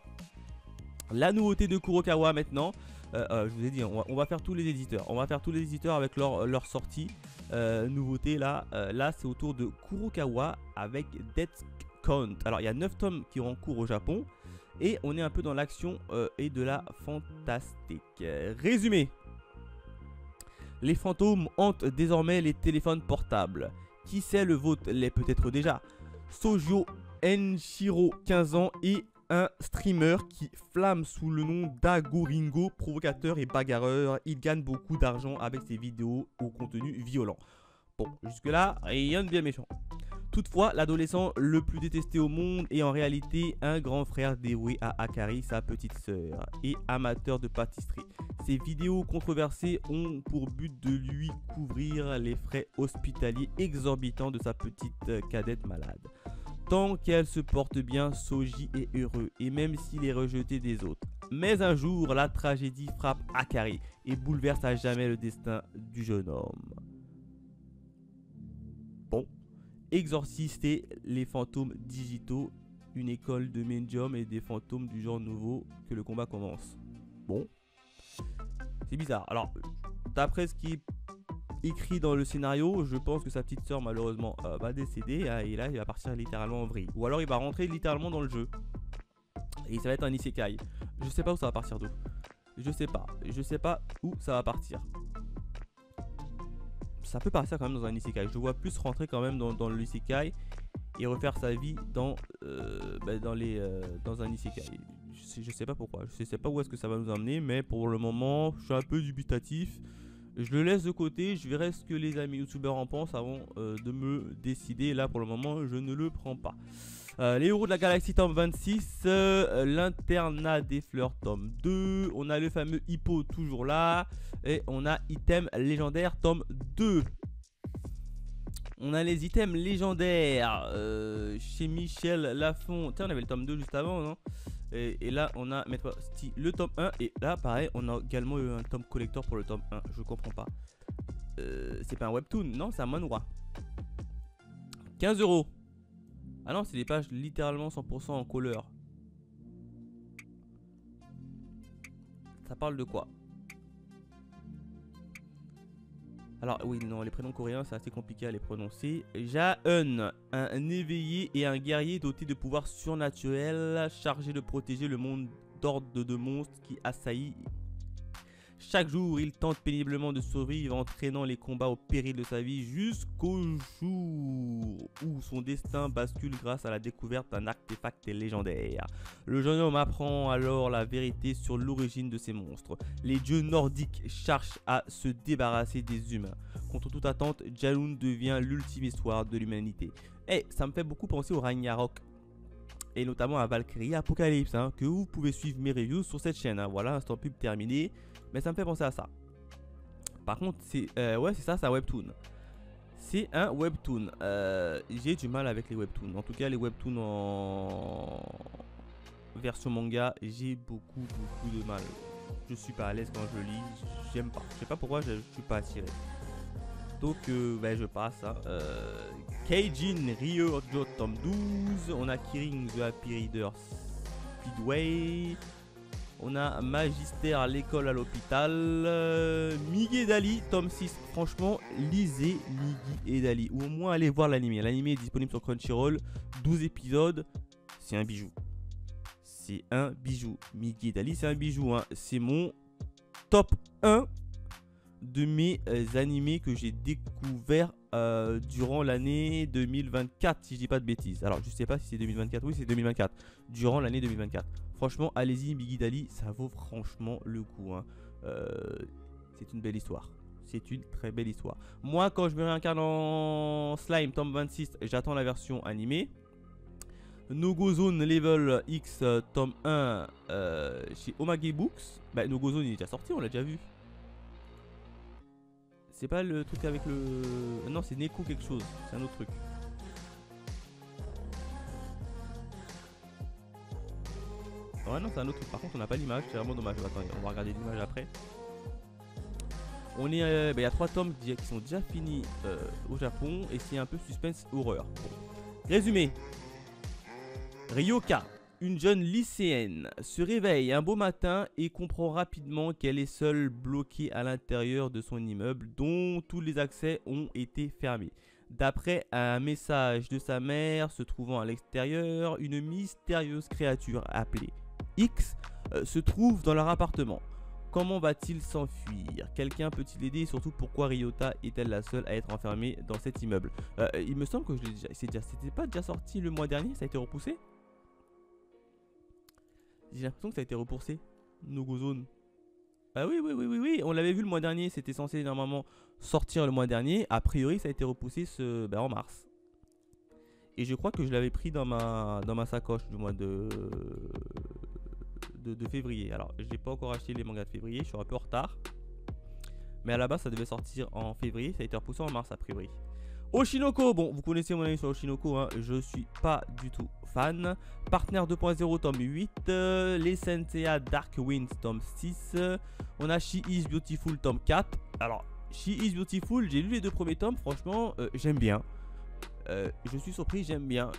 La nouveauté de Kurokawa maintenant, je vous ai dit on va faire tous les éditeurs. On va faire tous les éditeurs avec leur sortie. Nouveauté là, c'est autour de Kurokawa avec Death's Account. Alors il y a 9 tomes qui ont en cours au Japon. Et on est un peu dans l'action et de la fantastique. Résumé. Les fantômes hantent désormais les téléphones portables. Qui sait, le vôtre l'est peut-être déjà. Sojo Enshiro, 15 ans, et un streamer qui flâne sous le nom d'Agoringo, provocateur et bagarreur. Il gagne beaucoup d'argent avec ses vidéos au contenu violent. Bon, jusque là, rien de bien méchant. Toutefois, l'adolescent le plus détesté au monde est en réalité un grand frère dévoué à Akari, sa petite sœur, et amateur de pâtisserie. Ses vidéos controversées ont pour but de lui couvrir les frais hospitaliers exorbitants de sa petite cadette malade. Tant qu'elle se porte bien, Soji est heureux, et même s'il est rejeté des autres. Mais un jour, la tragédie frappe Akari et bouleverse à jamais le destin du jeune homme. Bon. Exorcister les fantômes digitaux, une école de médium et des fantômes du genre nouveau que le combat commence. Bon, c'est bizarre. Alors, d'après ce qui est écrit dans le scénario, je pense que sa petite soeur malheureusement va décéder, hein, et là il va partir littéralement en vrille. Ou alors il va rentrer littéralement dans le jeu. Et ça va être un isekai. Je sais pas où ça va partir d'où. Je sais pas où ça va partir. Ça peut partir quand même dans un isekai. Je vois plus rentrer quand même dans le isekai et refaire sa vie dans un isekai. Je sais pas pourquoi. Je sais pas où est-ce que ça va nous emmener, mais pour le moment, je suis un peu dubitatif. Je le laisse de côté. Je verrai ce que les amis youtubeurs en pensent avant de me décider. Là, pour le moment, je ne le prends pas. Les héros de la galaxie tome 26, l'internat des fleurs tome 2, on a le fameux Hippo toujours là, et on a item légendaire tome 2. On a les items légendaires chez Michel Lafon. Tiens, on avait le tome 2 juste avant, non? Et là on a le tome 1, et là pareil on a également eu un tome collector pour le tome 1. Je comprends pas. C'est pas un webtoon, non, c'est un manhwa. 15 €. Ah non, c'est des pages littéralement 100% en couleur. Ça parle de quoi? Alors oui, non, les prénoms coréens c'est assez compliqué à les prononcer. Jaeun, un éveillé et un guerrier doté de pouvoirs surnaturels, chargé de protéger le monde d'ordre de monstres qui assaillit Chaque jour, il tente péniblement de survivre, entraînant les combats au péril de sa vie jusqu'au jour où son destin bascule grâce à la découverte d'un artefact légendaire. Le jeune homme apprend alors la vérité sur l'origine de ces monstres. Les dieux nordiques cherchent à se débarrasser des humains. Contre toute attente, Jaloun devient l'ultime histoire de l'humanité. Et ça me fait beaucoup penser au Ragnarok. Et notamment à Valkyrie Apocalypse, hein, que vous pouvez suivre mes reviews sur cette chaîne. Hein. Voilà, instant pub terminé. Mais ça me fait penser à ça. Par contre, c'est ouais, c'est ça, c'est un webtoon. C'est un webtoon. J'ai du mal avec les webtoons. En tout cas, les webtoons en version manga, j'ai beaucoup de mal. Je suis pas à l'aise quand je lis. J'aime pas. Je sais pas pourquoi, je suis pas attiré. Donc, ben, je passe. Hein. Keijin Ryojo tome 12. On a Kirin the Happy Reader Speedway. On a Magister à l'école à l'hôpital. Migi et Dali, tome 6. Franchement, lisez Migi et Dali. Ou au moins allez voir l'anime. L'anime est disponible sur Crunchyroll. 12 épisodes. C'est un bijou. C'est un bijou. Migi et Dali, c'est un bijou. Hein. C'est mon top 1 de mes animés que j'ai découvert durant l'année 2024, si je dis pas de bêtises. Alors, je sais pas si c'est 2024. Oui, c'est 2024. Durant l'année 2024. Franchement, allez-y, Migi Dali, ça vaut franchement le coup. Hein. C'est une belle histoire. C'est une très belle histoire. Moi, quand je me réincarne en Slime, tome 26, j'attends la version animée. No Go Zone Level X, tome 1, chez Omage Books. Bah, No Go Zone, il est déjà sorti, on l'a déjà vu. C'est pas le truc avec le... Non, c'est Neko quelque chose. C'est un autre truc. Ouais, non, c'est un autre truc. Par contre, on n'a pas l'image. C'est vraiment dommage. Attends, on va regarder l'image après. On est... Il y a 3 tomes qui sont déjà finis au Japon. Et c'est un peu suspense horreur. Bon. Résumé. Ryoka, une jeune lycéenne, se réveille un beau matin et comprend rapidement qu'elle est seule bloquée à l'intérieur de son immeuble dont tous les accès ont été fermés. D'après un message de sa mère se trouvant à l'extérieur, une mystérieuse créature appelée X se trouve dans leur appartement. Comment va-t-il s'enfuir? Quelqu'un peut-il l'aider? Et surtout, pourquoi Ryota est-elle la seule à être enfermée dans cet immeuble? Il me semble que c'était pas déjà sorti le mois dernier, ça a été repoussé? J'ai l'impression que ça a été repoussé. No Go Zone. Ah oui, on l'avait vu le mois dernier. C'était censé normalement sortir le mois dernier. A priori, ça a été repoussé en mars. Et je crois que je l'avais pris dans ma sacoche du mois de février. Alors, j'ai pas encore acheté les mangas de février. Je suis un peu en retard. Mais à la base, ça devait sortir en février. Ça a été repoussé en mars, a priori. Oshinoko, bon, vous connaissez mon avis sur Oshinoko, hein, je suis pas du tout fan. Partenaire 2.0, tome 8. Les Senseiya Dark Winds, tome 6. On a She Is Beautiful, tome 4. Alors, She Is Beautiful, j'ai lu les 2 premiers tomes, franchement, j'aime bien. Je suis surpris, j'aime bien.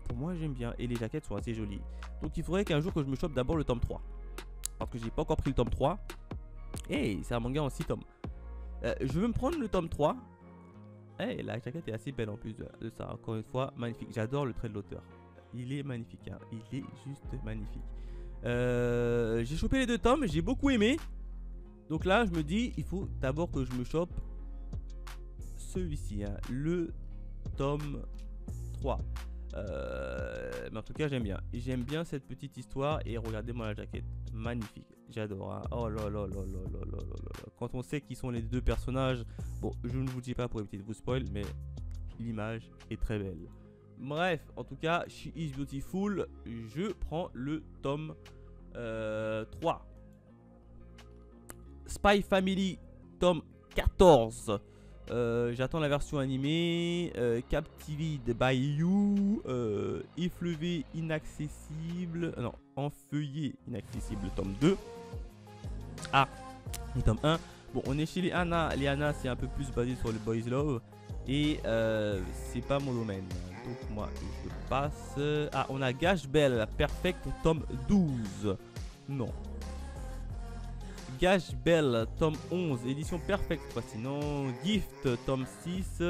Pour moi, j'aime bien. Et les jaquettes sont assez jolies. Donc, il faudrait qu'un jour que je me chope d'abord le tome 3. Parce que j'ai pas encore pris le tome 3. Et c'est un manga en 6 tomes. Je veux me prendre le tome 3. Hey, la jaquette est assez belle en plus de ça. Encore une fois, magnifique. J'adore le trait de l'auteur. Il est magnifique. Hein. Il est juste magnifique. J'ai chopé les 2 tomes. J'ai beaucoup aimé. Donc là, je me dis, il faut d'abord que je me chope celui-ci. Hein, le tome 3. Mais en tout cas, j'aime bien. J'aime bien cette petite histoire. Et regardez-moi la jaquette. Magnifique. J'adore. Hein. Oh là là là là là là là là. Quand on sait qui sont les 2 personnages. Bon, je ne vous dis pas pour éviter de vous spoil. Mais l'image est très belle. Bref, en tout cas, She Is Beautiful. Je prends le tome 3. Spy Family, tome 14. J'attends la version animée. Captivated by You. Effleuvé inaccessible. Non, enfeuillé inaccessible, tome 2. Ah, et tome 1. Bon, on est chez les Anna. Les Anna, c'est un peu plus basé sur le Boys Love. Et c'est pas mon domaine. Donc, moi, je passe. Ah, on a Gash Bell, Perfect, tome 12. Non. Gash Bell, tome 11, édition Perfect. Sinon, Gift, tome 6.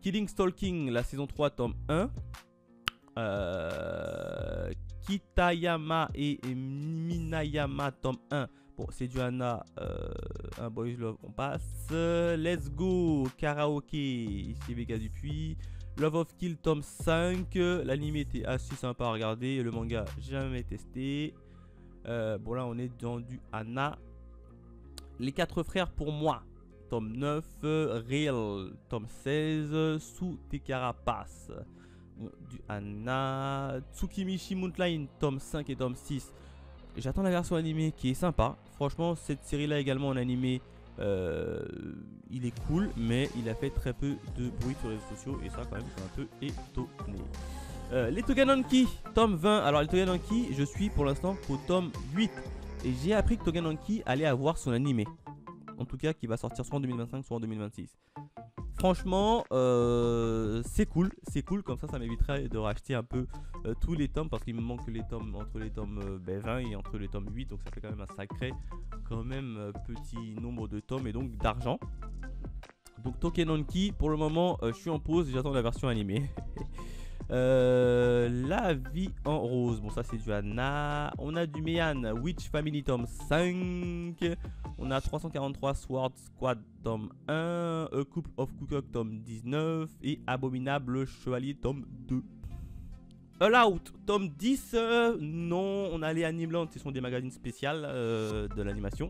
Killing Stalking, la saison 3, tome 1. Kitayama et Minayama, tome 1. Bon, c'est du Anna, un Boys Love, on passe. Let's Go, Karaoke, ici Vega Dupuis. Love of Kill, tome 5. L'anime était assez sympa à regarder. Le manga, jamais testé. Bon, là, on est dans du Anna. Les 4 frères pour moi, tome 9. Real, tome 16. Sous tes carapaces. Bon, du Anna. Tsukimichi Moonline, tome 5 et tome 6. J'attends la version animée qui est sympa. Franchement, cette série-là également en animé, il est cool, mais il a fait très peu de bruit sur les réseaux sociaux. Et ça, quand même, je suis un peu étonné. Les Togananki, tome 20. Alors, les Togananki, je suis pour l'instant au tome 8. Et j'ai appris que Togananki allait avoir son animé. En tout cas, qui va sortir soit en 2025, soit en 2026. Franchement, c'est cool, comme ça m'éviterait de racheter un peu tous les tomes parce qu'il me manque les tomes entre les tomes 20 et entre les tomes 8, donc ça fait quand même un sacré petit nombre de tomes et donc d'argent. Donc Tokenonki, pour le moment, je suis en pause et j'attends la version animée. La vie en rose, bon ça c'est du Anna. On a du Meian, Witch Family tome 5. On a 343 Sword Squad tome 1, A Couple of Cookok tome 19 et Abominable Chevalier tome 2. All Out tome 10, non, on a les Animeland, ce sont des magazines spéciaux de l'animation.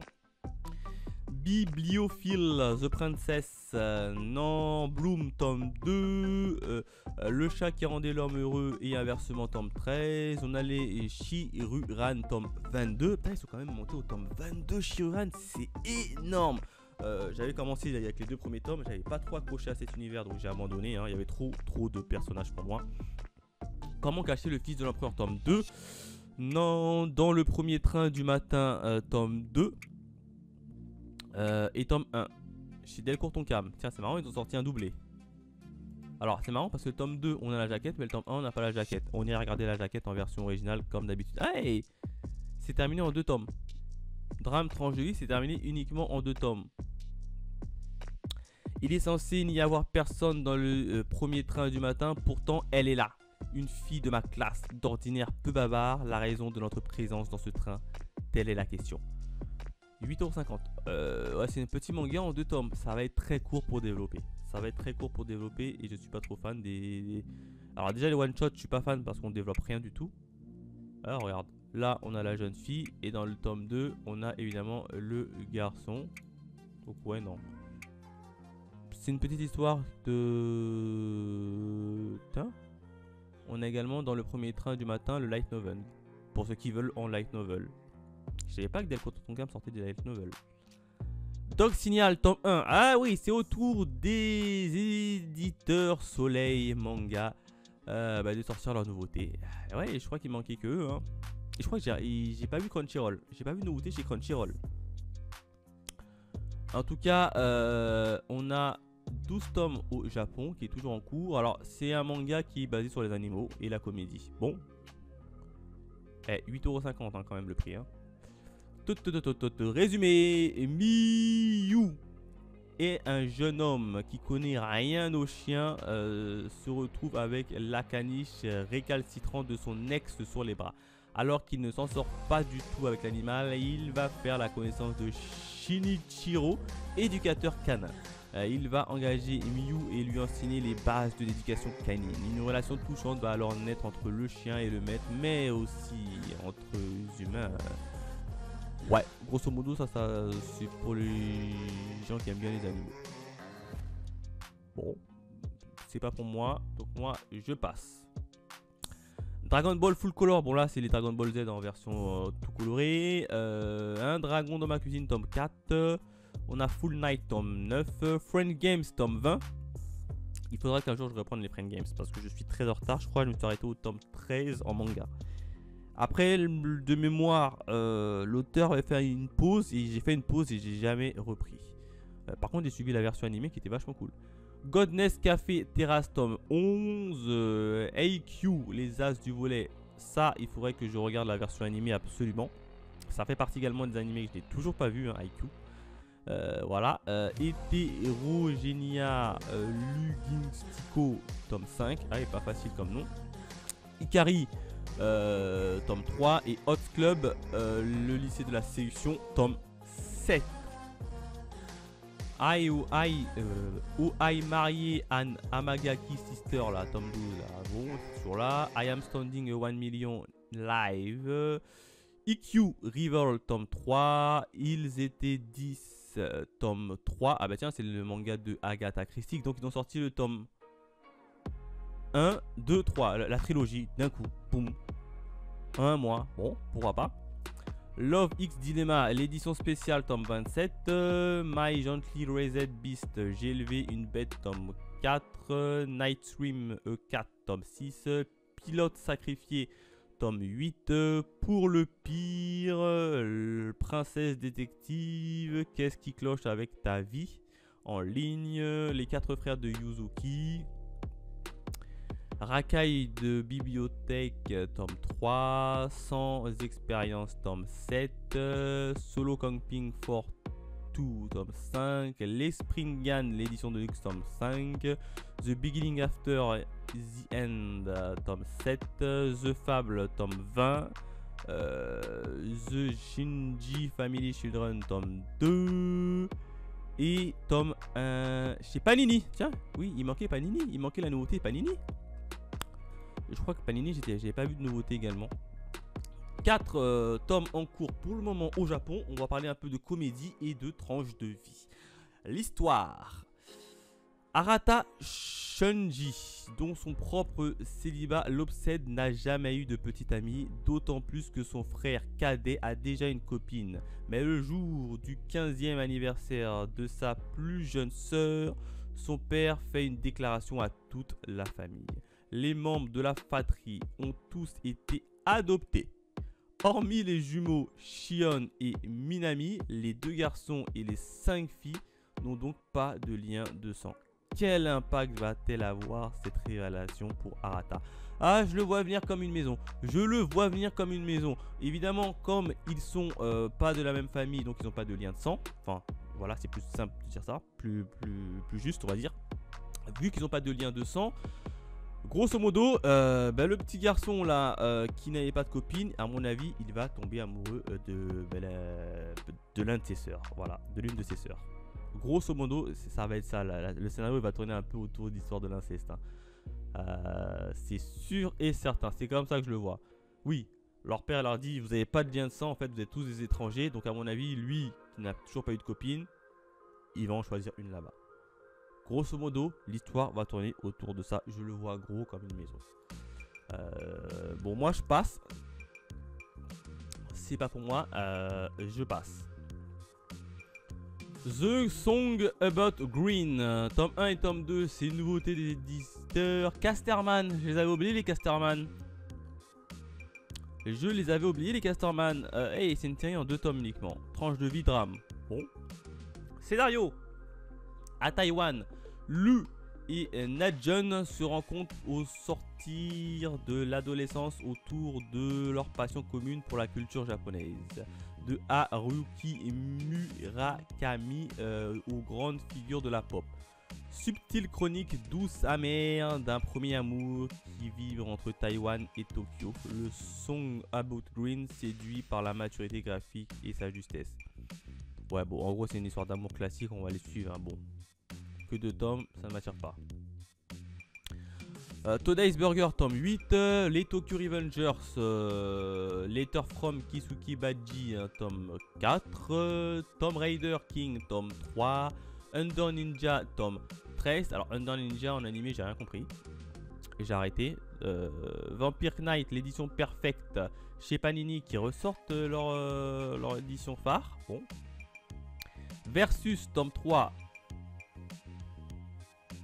Bibliophile, The Princess, non. Bloom, tome 2. Le chat qui rendait l'homme heureux et inversement, tome 13. On a les Shiruran, tome 22. Putain, ils sont quand même montés au tome 22, Shiruran, c'est énorme. J'avais commencé avec les 2 premiers tomes, j'avais pas trop accroché à cet univers, donc j'ai abandonné. Il y avait trop de personnages pour moi. Comment cacher le fils de l'empereur, tome 2. Non, dans le premier train du matin, tome 2. Et tome 1 chez Delcourt Tonkam. Tiens, c'est marrant, ils ont sorti un doublé. Alors c'est marrant parce que le tome 2 on a la jaquette, mais le tome 1 on n'a pas la jaquette. On ira regarder la jaquette en version originale comme d'habitude. Hey, c'est terminé en 2 tomes. Drame tranche de vie, c'est terminé uniquement en 2 tomes. Il est censé n'y avoir personne dans le premier train du matin, pourtant elle est là. Une fille de ma classe, d'ordinaire peu bavard, la raison de notre présence dans ce train, telle est la question. 8,50 €. Ouais, c'est un petit manga en 2 tomes. Ça va être très court pour développer. Et je suis pas trop fan des... Alors déjà les one shot, je suis pas fan parce qu'on développe rien du tout. Alors regarde, là on a la jeune fille et dans le tome 2 on a évidemment le garçon. Donc ouais, non. C'est une petite histoire de... Tiens. On a également dans le premier train du matin le light novel. Pour ceux qui veulent en light novel. Je savais pas que Delcourt Tonkam sortait des light novels. Dog Signal, tome 1. Ah oui, c'est au tour des éditeurs Soleil Manga de sortir leur nouveauté. Ouais, je crois qu'il manquait que eux. Et je crois que j'ai pas vu Crunchyroll. J'ai pas vu de nouveauté chez Crunchyroll. En tout cas, on a 12 tomes au Japon qui est toujours en cours. Alors, c'est un manga qui est basé sur les animaux et la comédie. Bon. 8,50 € quand même le prix. Résumé, Miyu est un jeune homme qui connaît rien aux chiens, se retrouve avec la caniche récalcitrante de son ex sur les bras. Alors qu'il ne s'en sort pas du tout avec l'animal, il va faire la connaissance de Shinichiro, éducateur canin. Il va engager Miyu et lui enseigner les bases de l'éducation canine. Une relation touchante va alors naître entre le chien et le maître, mais aussi entre les humains. Ouais, grosso modo, ça c'est pour les gens qui aiment bien les animaux. Bon, c'est pas pour moi, donc moi je passe. Dragon Ball Full Color, bon là c'est les Dragon Ball Z en version tout coloré. Un dragon dans ma cuisine, tome 4. On a Full Night, tome 9. Friend Games, tome 20. Il faudra qu'un jour je reprenne les Friend Games parce que je suis très en retard. Je crois que je me suis arrêté au tome 13 en manga. Après, de mémoire, l'auteur avait fait une pause et j'ai fait une pause et j'ai jamais repris. Par contre, j'ai suivi la version animée qui était vachement cool. Godness Café Terrace tome 11. AQ, les As du volet. Ça, il faudrait que je regarde la version animée absolument. Ça fait partie également des animés que je n'ai toujours pas vu, AQ. Voilà. Hétérogénia Luginstico tome 5. Ah, il est pas facile comme nom. Ikari tome 3. Et Hot Club, le lycée de la séduction, tome 7. I Marié Anne Amagaki Sister, là, tome 12, là, bon, c'est toujours là. I Am Standing 1 Million Live. EQ Rival, tome 3. Ils étaient 10, tome 3. Ah bah tiens, c'est le manga de Agatha Christie. Donc ils ont sorti le tome 1, 2, 3, la trilogie, d'un coup, boum. Un mois, bon, pourquoi pas. Love X Dilemma, l'édition spéciale, tome 27. My Gently Raised Beast, j'ai élevé une bête, tome 4. Night Stream E4, tome 6. Pilote sacrifié, tome 8. Pour le pire, princesse détective, qu'est-ce qui cloche avec ta vie en ligne. Les 4 frères de Yuzuki. Rakai de bibliothèque, tome 3. Sans expérience, tome 7. Solo Camping for 2, tome 5. Les Springan, l'édition de luxe, tome 5. The Beginning After the End, tome 7. The Fable, tome 20. The Shinji Family Children, tome 2. Et tome 1 chez Panini. Tiens, oui, il manquait Panini. Il manquait la nouveauté Panini. Je crois que Panini, j'avais pas vu de nouveauté également. 4 tomes en cours pour le moment au Japon. On va parler un peu de comédie et de tranches de vie. L'histoire. Arata Shunji, dont son propre célibat l'obsède, n'a jamais eu de petite amie, d'autant plus que son frère cadet a déjà une copine. Mais le jour du 15e anniversaire de sa plus jeune sœur, son père fait une déclaration à toute la famille. Les membres de la fratrie ont tous été adoptés. Hormis les jumeaux Shion et Minami, les 2 garçons et les 5 filles n'ont donc pas de lien de sang. Quel impact va-t-elle avoir cette révélation pour Arata? Ah, je le vois venir comme une maison. Je le vois venir comme une maison. Évidemment, comme ils sont pas de la même famille, donc ils n'ont pas de lien de sang. Enfin, voilà, c'est plus simple de dire ça. Plus juste, on va dire. Vu qu'ils n'ont pas de lien de sang, grosso modo, le petit garçon là qui n'avait pas de copine, à mon avis, il va tomber amoureux de l'un de ses sœurs. Voilà, de l'une de ses sœurs. Grosso modo, ça va être ça. Le scénario va tourner un peu autour de l'histoire de l'inceste. Hein. C'est sûr et certain. C'est comme ça que je le vois. Oui, leur père leur dit, vous n'avez pas de lien de sang, en fait, vous êtes tous des étrangers. Donc à mon avis, lui, qui n'a toujours pas eu de copine, il va en choisir une là-bas. Grosso modo, l'histoire va tourner autour de ça. Je le vois gros comme une maison. Bon, moi, je passe. C'est pas pour moi. Je passe. The Song About Green, tome 1 et tome 2, c'est une nouveauté des éditeurs Casterman. Je les avais oubliés, les Casterman. Je les avais oubliés, les Casterman. Hey, c'est une série en 2 tomes uniquement. Tranche de vie, drame. Bon. Scénario. À Taïwan, Lu et Najun se rencontrent au sortir de l'adolescence autour de leur passion commune pour la culture japonaise. De Haruki Murakami aux grandes figures de la pop. Subtile chronique douce amère d'un premier amour qui vibre entre Taïwan et Tokyo. Le Song About Green séduit par la maturité graphique et sa justesse. Ouais, bon, en gros, c'est une histoire d'amour classique, on va les suivre. Hein, bon, que 2 tomes, ça ne m'attire pas. Today's Burger, tome 8. Les Tokyo Revengers, Letter from Kisuki Baji, tome 4. Tomb Raider King, tome 3. Under Ninja, tome 13. Alors, Under Ninja en animé, j'ai rien compris. Et j'ai arrêté. Vampire Knight, l'édition perfecte chez Panini qui ressortent leur édition phare. Bon. Versus, tome 3.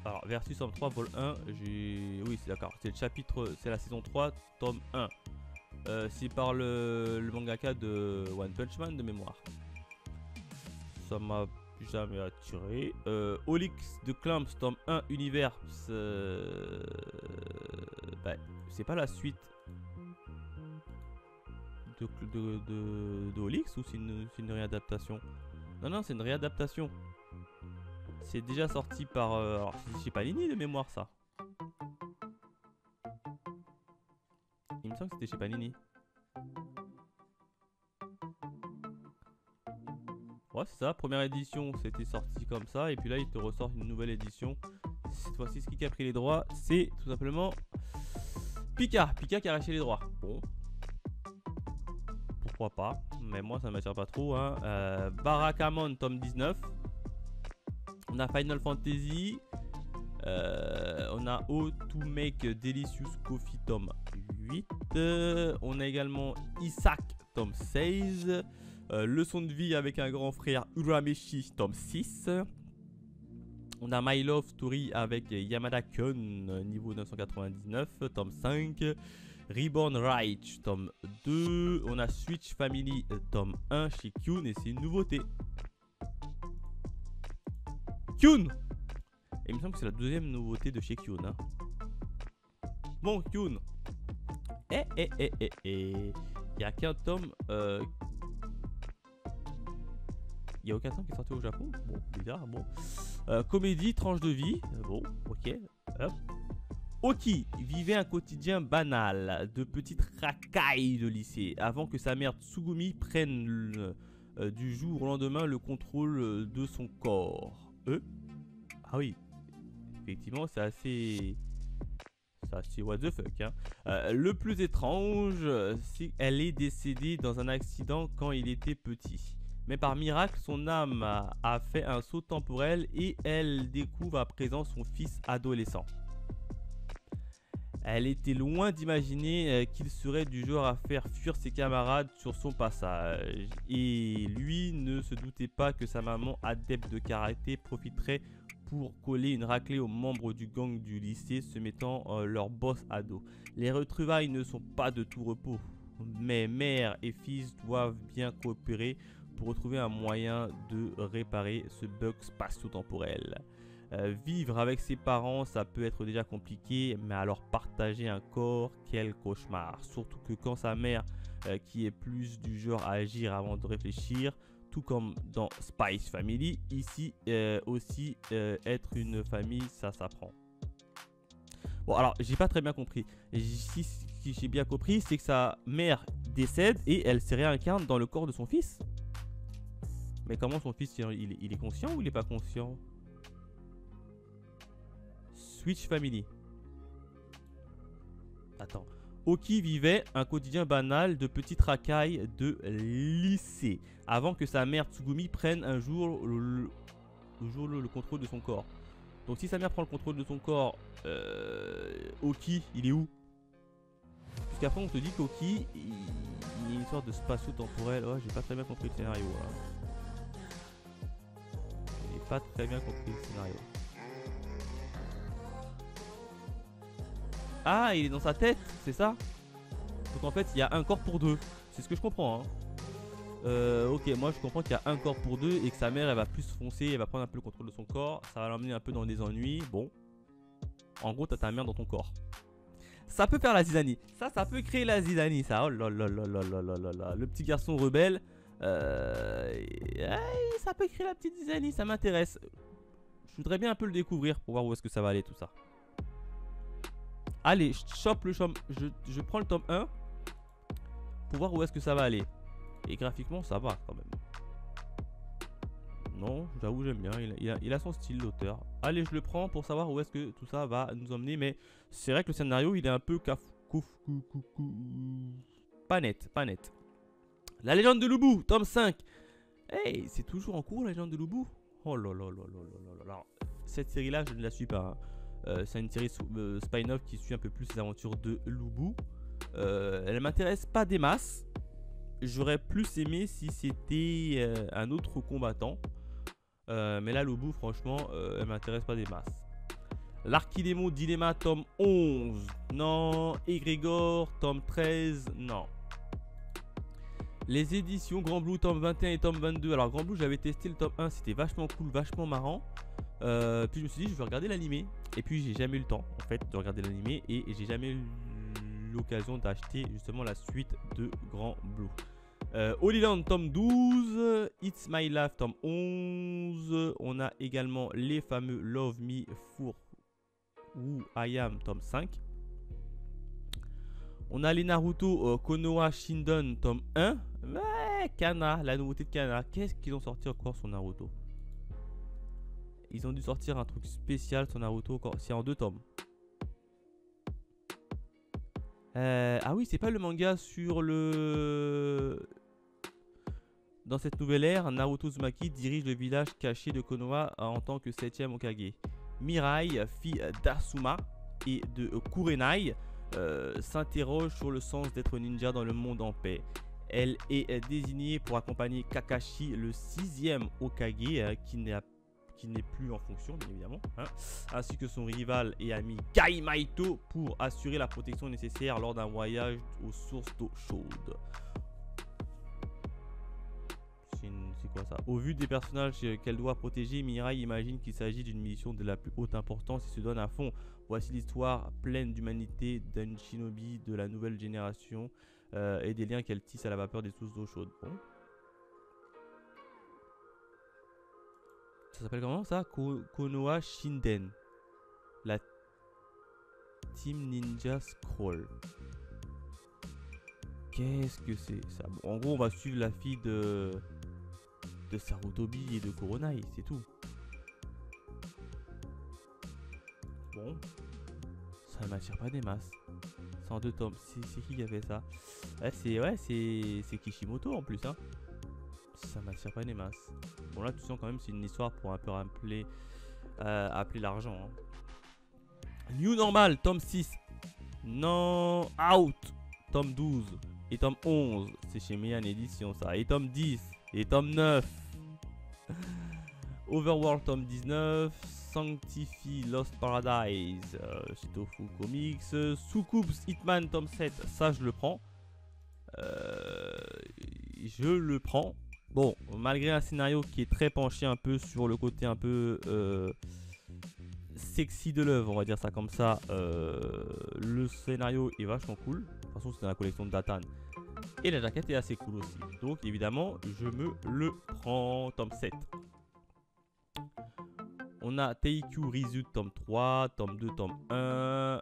Alors, Versus tome 3, vol 1, oui, c'est d'accord. C'est le chapitre, c'est la saison 3, tome 1. C'est par le mangaka de One Punch Man de mémoire. Ça m'a jamais attiré. Olix de Clamps, tome 1, Univers. C'est pas la suite de Olix ou c'est une réadaptation? Non, c'est une réadaptation. C'est déjà sorti par... alors, c'est pas Panini de mémoire, ça. Il me semble que c'était chez Panini. Ouais, c'est ça. Première édition, c'était sorti comme ça. Et puis là, il te ressort une nouvelle édition. Cette fois-ci, ce qui a pris les droits, c'est tout simplement Pika. Pika qui a racheté les droits. Bon. Pourquoi pas. Mais moi, ça ne m'attire pas trop. Hein. Barakamon, tome 19. On a Final Fantasy. On a How to Make Delicious Coffee, tome 8. On a également Isaac, tome 16. Leçon de vie avec un grand frère, Urameshi, tome 6. On a My Love Story avec Yamada Kun, niveau 999, tome 5. Reborn Reich, tome 2. On a Switch Family, tome 1 chez Kyun, et c'est une nouveauté. Kyun! Et il me semble que c'est la deuxième nouveauté de chez Kyun. Hein. Bon, Kyun. Il n'y a qu'un tome. Il n'y a aucun tome qui est sorti au Japon. Bon, bizarre. Bon. Comédie, tranche de vie. Bon, ok. Hop. Oki vivait un quotidien banal de petites racailles de lycée avant que sa mère Tsugumi prenne du jour au lendemain le contrôle de son corps. Ah oui. Effectivement, c'est assez what the fuck. Hein. Le plus étrange, c'est qu'elle est décédée dans un accident quand il était petit. Mais par miracle, son âme a fait un saut temporel et elle découvre à présent son fils adolescent. Elle était loin d'imaginer qu'il serait du genre à faire fuir ses camarades sur son passage. Et lui ne se doutait pas que sa maman, adepte de karaté, profiterait pour coller une raclée aux membres du gang du lycée, se mettant leur boss à dos. Les retrouvailles ne sont pas de tout repos, mais mère et fils doivent bien coopérer pour retrouver un moyen de réparer ce bug spatio-temporel. Vivre avec ses parents, ça peut être déjà compliqué, mais alors partager un corps, quel cauchemar. Surtout que quand sa mère, qui est plus du genre à agir avant de réfléchir, tout comme dans Spice Family, ici aussi être une famille, ça s'apprend. Bon, alors j'ai pas très bien compris. Si j'ai bien compris, c'est que sa mère décède et elle se réincarne dans le corps de son fils. Mais comment son fils, il est conscient ou il est pas conscient? Switch Family. Attends. Oki vivait un quotidien banal de petites racailles de lycée avant que sa mère Tsugumi prenne un jour le contrôle de son corps. Donc si sa mère prend le contrôle de son corps, Oki, il est où? Puisqu'après on te dit qu'Oki, il y a une sorte de spatio-temporel. Ouais, j'ai pas très bien compris le scénario. Hein. J'ai pas très bien compris le scénario. Ah, il est dans sa tête, c'est ça? Donc en fait, il y a un corps pour deux. C'est ce que je comprends. Hein. Ok, moi je comprends qu'il y a un corps pour deux et que sa mère, elle va plus foncer, elle va prendre un peu le contrôle de son corps. Ça va l'emmener un peu dans des ennuis. Bon. En gros, t'as ta mère dans ton corps. Ça peut faire la zizanie. Ça peut créer la zizanie, ça. Oh là là là là là là là là. Le petit garçon rebelle. Ça peut créer la petite zizanie, ça m'intéresse. Je voudrais bien un peu le découvrir pour voir où est-ce que ça va aller tout ça. Allez, je chope le tome. Je prends le tome 1 pour voir où est-ce que ça va aller. Et graphiquement, ça va quand même. Non, j'avoue, j'aime bien. Il a son style, l'auteur. Allez, je le prends pour savoir où est-ce que tout ça va nous emmener. Mais c'est vrai que le scénario, il est un peu pas net, pas net. La légende de Lubu, tome 5. Hey, c'est toujours en cours, la légende de Lubu. Oh là là là là là là là. Cette série-là, je ne la suis pas. Hein. C'est une série spin-off qui suit un peu plus les aventures de Lubu. Elle m'intéresse pas des masses. J'aurais plus aimé si c'était un autre combattant. Mais là, Lubu, franchement, elle m'intéresse pas des masses. L'Archidémon Dilemma, tome 11. Non. Egrégor, tome 13. Non. Les éditions Grand Blue, tome 21 et tome 22. Alors, Grand Blue, j'avais testé le tome 1. C'était vachement cool, vachement marrant. Puis je me suis dit, je vais regarder l'animé. Et puis, j'ai jamais eu le temps, en fait, de regarder l'animé. Et j'ai jamais eu l'occasion d'acheter, justement, la suite de Grand Blue. Holy Land, tome 12. It's My Life, tome 11. On a également les fameux Love Me For Who I Am, tome 5. On a les Naruto Konoha Shinden tome 1. Ouais, Kana, la nouveauté de Kana. Qu'est-ce qu'ils ont sorti encore sur Naruto? Ils ont dû sortir un truc spécial sur Naruto. C'est en 2 tomes. Ah oui, c'est pas le manga sur le... Dans cette nouvelle ère, Naruto Uzumaki dirige le village caché de Konoha en tant que 7ème Hokage. Mirai, fille d'Asuma et de Kurenai, s'interroge sur le sens d'être ninja dans le monde en paix. Elle est désignée pour accompagner Kakashi, le 6ème Hokage, qui n'est plus en fonction, bien évidemment, hein, ainsi que son rival et ami Gai Maito pour assurer la protection nécessaire lors d'un voyage aux sources d'eau chaude. C'est quoi ça? Au vu des personnages qu'elle doit protéger, Mirai imagine qu'il s'agit d'une mission de la plus haute importance et se donne à fond. Voici l'histoire pleine d'humanité d'un shinobi de la nouvelle génération et des liens qu'elle tisse à la vapeur des sources d'eau chaude. Bon. Ça s'appelle comment ça? Konoha Shinden. La Team Ninja Scroll. Qu'est-ce que c'est ça? Bon, en gros, on va suivre la fille de Sarutobi et de Kurenai, c'est tout. Bon, ça ne m'attire pas des masses. C'est en 2 tomes. C'est qui a fait ça? C'est Kishimoto en plus, hein. Ça m'attire pas des masses. Bon là, tu sens quand même c'est une histoire pour un peu appeler l'argent. Hein. New Normal, tome 6. Non, Out, tome 12. Et tome 11, c'est chez Mian Édition ça. Et tome 10. Et tome 9. Overworld tome 19. Sanctify Lost Paradise chez Tofu Comics. Soucoups Hitman tome 7. Ça je le prends. Je le prends. Bon, malgré un scénario qui est très penché un peu sur le côté un peu sexy de l'œuvre, on va dire ça comme ça, le scénario est vachement cool. De toute façon, c'est dans la collection de Datan. Et la jaquette est assez cool aussi. Donc, évidemment, je me le prends. Tome 7. On a Teikyu Rizu, tome 3. Tome 2, tome 1.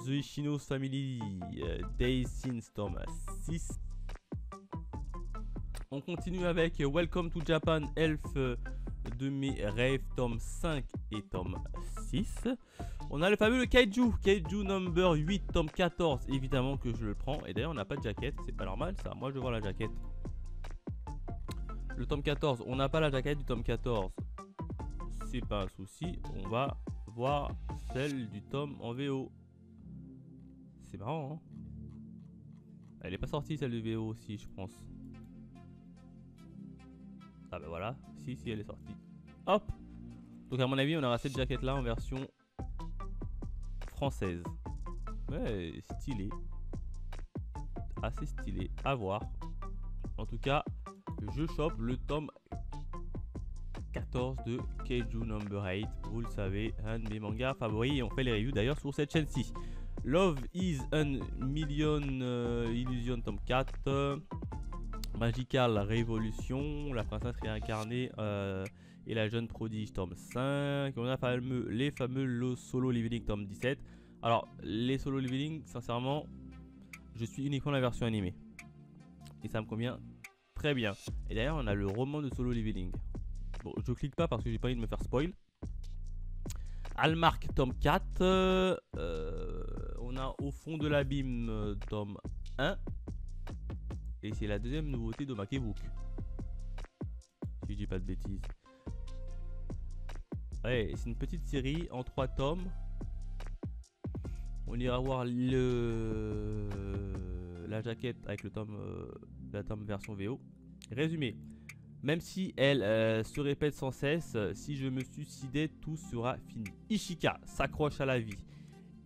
The Ishino's Family, Days Since, tome 6. On continue avec Welcome to Japan, Elf de mes rêves, tome 5 et tome 6. On a le fameux Kaiju number 8, tome 14, évidemment que je le prends. Et d'ailleurs, on n'a pas de jaquette, c'est pas normal ça. Moi, je vois la jaquette. Le tome 14, on n'a pas la jaquette du tome 14. C'est pas un souci, on va voir celle du tome en VO. C'est marrant, hein. Elle est pas sortie celle de VO aussi, je pense. Ah bah voilà, si elle est sortie. Hop. Donc à mon avis on aura cette jaquette là en version française. Ouais, stylé. Assez stylé, à voir. En tout cas, je chope le tome 14 de Kaiju number 8. Vous le savez, un de mes mangas favoris et on fait les reviews d'ailleurs sur cette chaîne-ci. Love is a Million Illusion tome 4. Magical Révolution, la princesse réincarnée et la jeune prodige tome 5. On a les fameux solo leveling tome 17. Alors les solo leveling, sincèrement, je suis uniquement la version animée et ça me convient très bien. Et d'ailleurs on a le roman de solo leveling. Bon, je clique pas parce que j'ai pas envie de me faire spoil. Hallmark tome 4. On a Au fond de l'abîme tome 1. Et c'est la deuxième nouveauté de Makebook. Si je dis pas de bêtises. Ouais, c'est une petite série en 3 tomes. On ira voir la jaquette avec le tome, la tome version VO. Résumé. Même si elle se répète sans cesse, si je me suicidais, tout sera fini. Ishika s'accroche à la vie.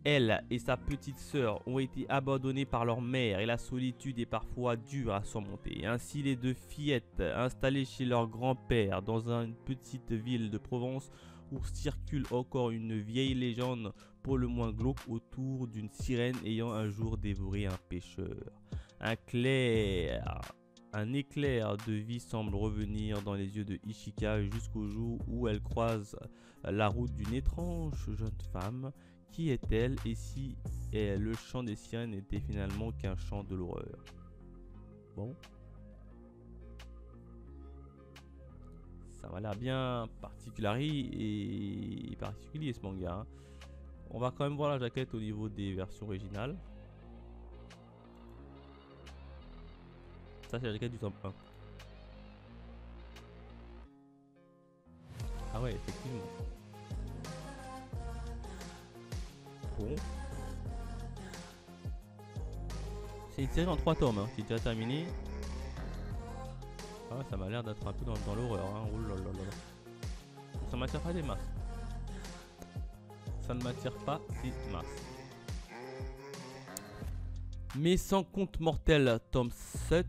Elle et sa petite sœur ont été abandonnées par leur mère et la solitude est parfois dure à surmonter. Ainsi, les 2 fillettes installées chez leur grand-père dans une petite ville de Provence où circule encore une vieille légende pour le moins glauque autour d'une sirène ayant un jour dévoré un pêcheur. Un éclair de vie semble revenir dans les yeux de Ishika jusqu'au jour où elle croise la route d'une étrange jeune femme. Qui est-elle et si et le chant des sirènes n'était finalement qu'un chant de l'horreur. Bon. Ça m'a l'air bien particulier ce manga. Hein. On va quand même voir la jaquette au niveau des versions originales. Ça c'est la jaquette du tome 1. Ah ouais, effectivement. Bon. C'est une série en 3 tomes hein, qui est déjà terminée. Ah, ça m'a l'air d'être un peu dans l'horreur. Hein. Oh là là là. Ça m'attire pas des masses. Ça ne m'attire pas des masses. Mais sans compte mortel, tome 7.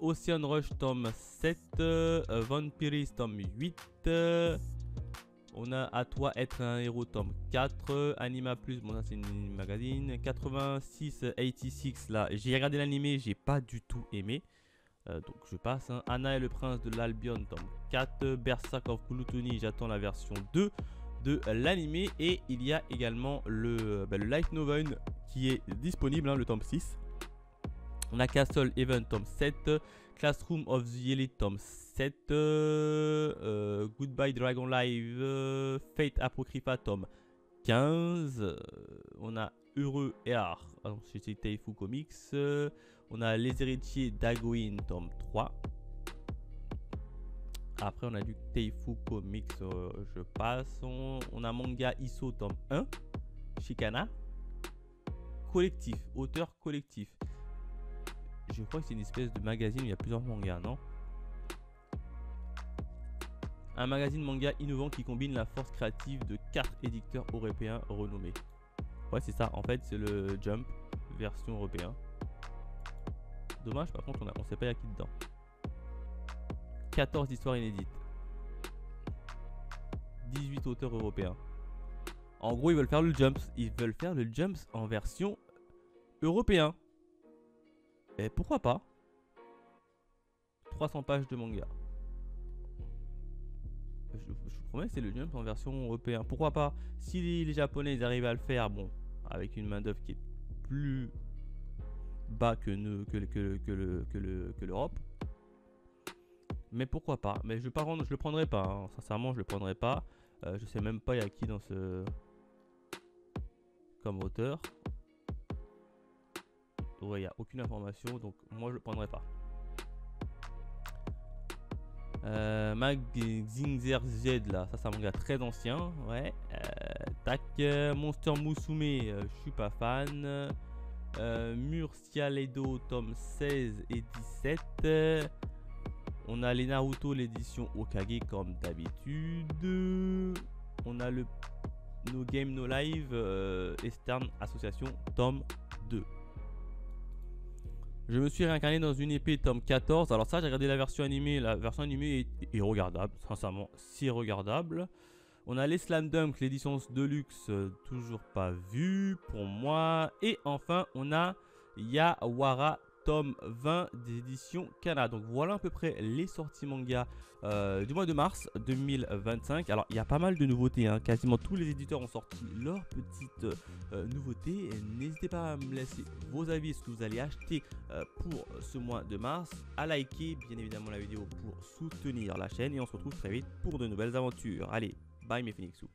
Ocean Rush, tome 7. Vampiris, tome 8. On a À toi être un héros, tome 4. Anima Plus, bon, ça c'est une magazine. 86 là. J'ai regardé l'animé, j'ai pas du tout aimé. Donc je passe. Hein. Anna et le prince de l'Albion, tome 4. Berserk of Kulutoni, j'attends la version 2 de l'animé. Et il y a également le light novel qui est disponible, hein, le tome 6. On a Castle Event, tome 7. Classroom of the Elite, tome 7. Goodbye Dragon Live, Fate Apocrypha, tome 15. On a Heureux et Art, chez Taifu Comics. On a Les Héritiers d'Agoin, tome 3. Après, on a du Taifu Comics, je passe. On a Manga Iso, tome 1. Shikana. Collectif, auteur collectif. Je crois que c'est une espèce de magazine où il y a plusieurs mangas, non? Un magazine manga innovant qui combine la force créative de 4 éditeurs européens renommés. Ouais, c'est ça. En fait, c'est le Jump version européen. Dommage, par contre, on sait pas il y a qui dedans. 14 histoires inédites. 18 auteurs européens. En gros, ils veulent faire le Jump. Ils veulent faire le Jump en version européen. Et pourquoi pas? 300 pages de manga. Je vous promets, c'est le Jump en version européen. Pourquoi pas? Si les Japonais ils arrivent à le faire, bon, avec une main d'œuvre qui est plus bas que l'Europe. Mais pourquoi pas? Mais je le prendrai pas. Hein. Sincèrement, je le prendrai pas. Je sais même pas il y a qui dans ce comme auteur. Ouais, il n'y a aucune information, donc moi je le prendrai pas. Magzinzer Z là, ça c'est un manga très ancien, ouais. Tac, Monster Musume, je suis pas fan. Murcia Ledo, tome 16 et 17. On a les Naruto, l'édition Okage comme d'habitude. On a le No Game No Live, Eastern Association, tome 2. Je me suis réincarné dans une épée, tome 14. Alors ça, j'ai regardé la version animée. La version animée est regardable, sincèrement, si regardable. On a les Slam Dunk, l'édition Deluxe, toujours pas vue pour moi. Et enfin, on a Yawara, tome 20 des éditions Kana. Donc voilà à peu près les sorties manga du mois de mars 2025. Alors il y a pas mal de nouveautés, hein. Quasiment tous les éditeurs ont sorti leurs petites nouveautés. N'hésitez pas à me laisser vos avis, ce que vous allez acheter pour ce mois de mars, à liker bien évidemment la vidéo pour soutenir la chaîne et on se retrouve très vite pour de nouvelles aventures. Allez, bye mes Phoenixous.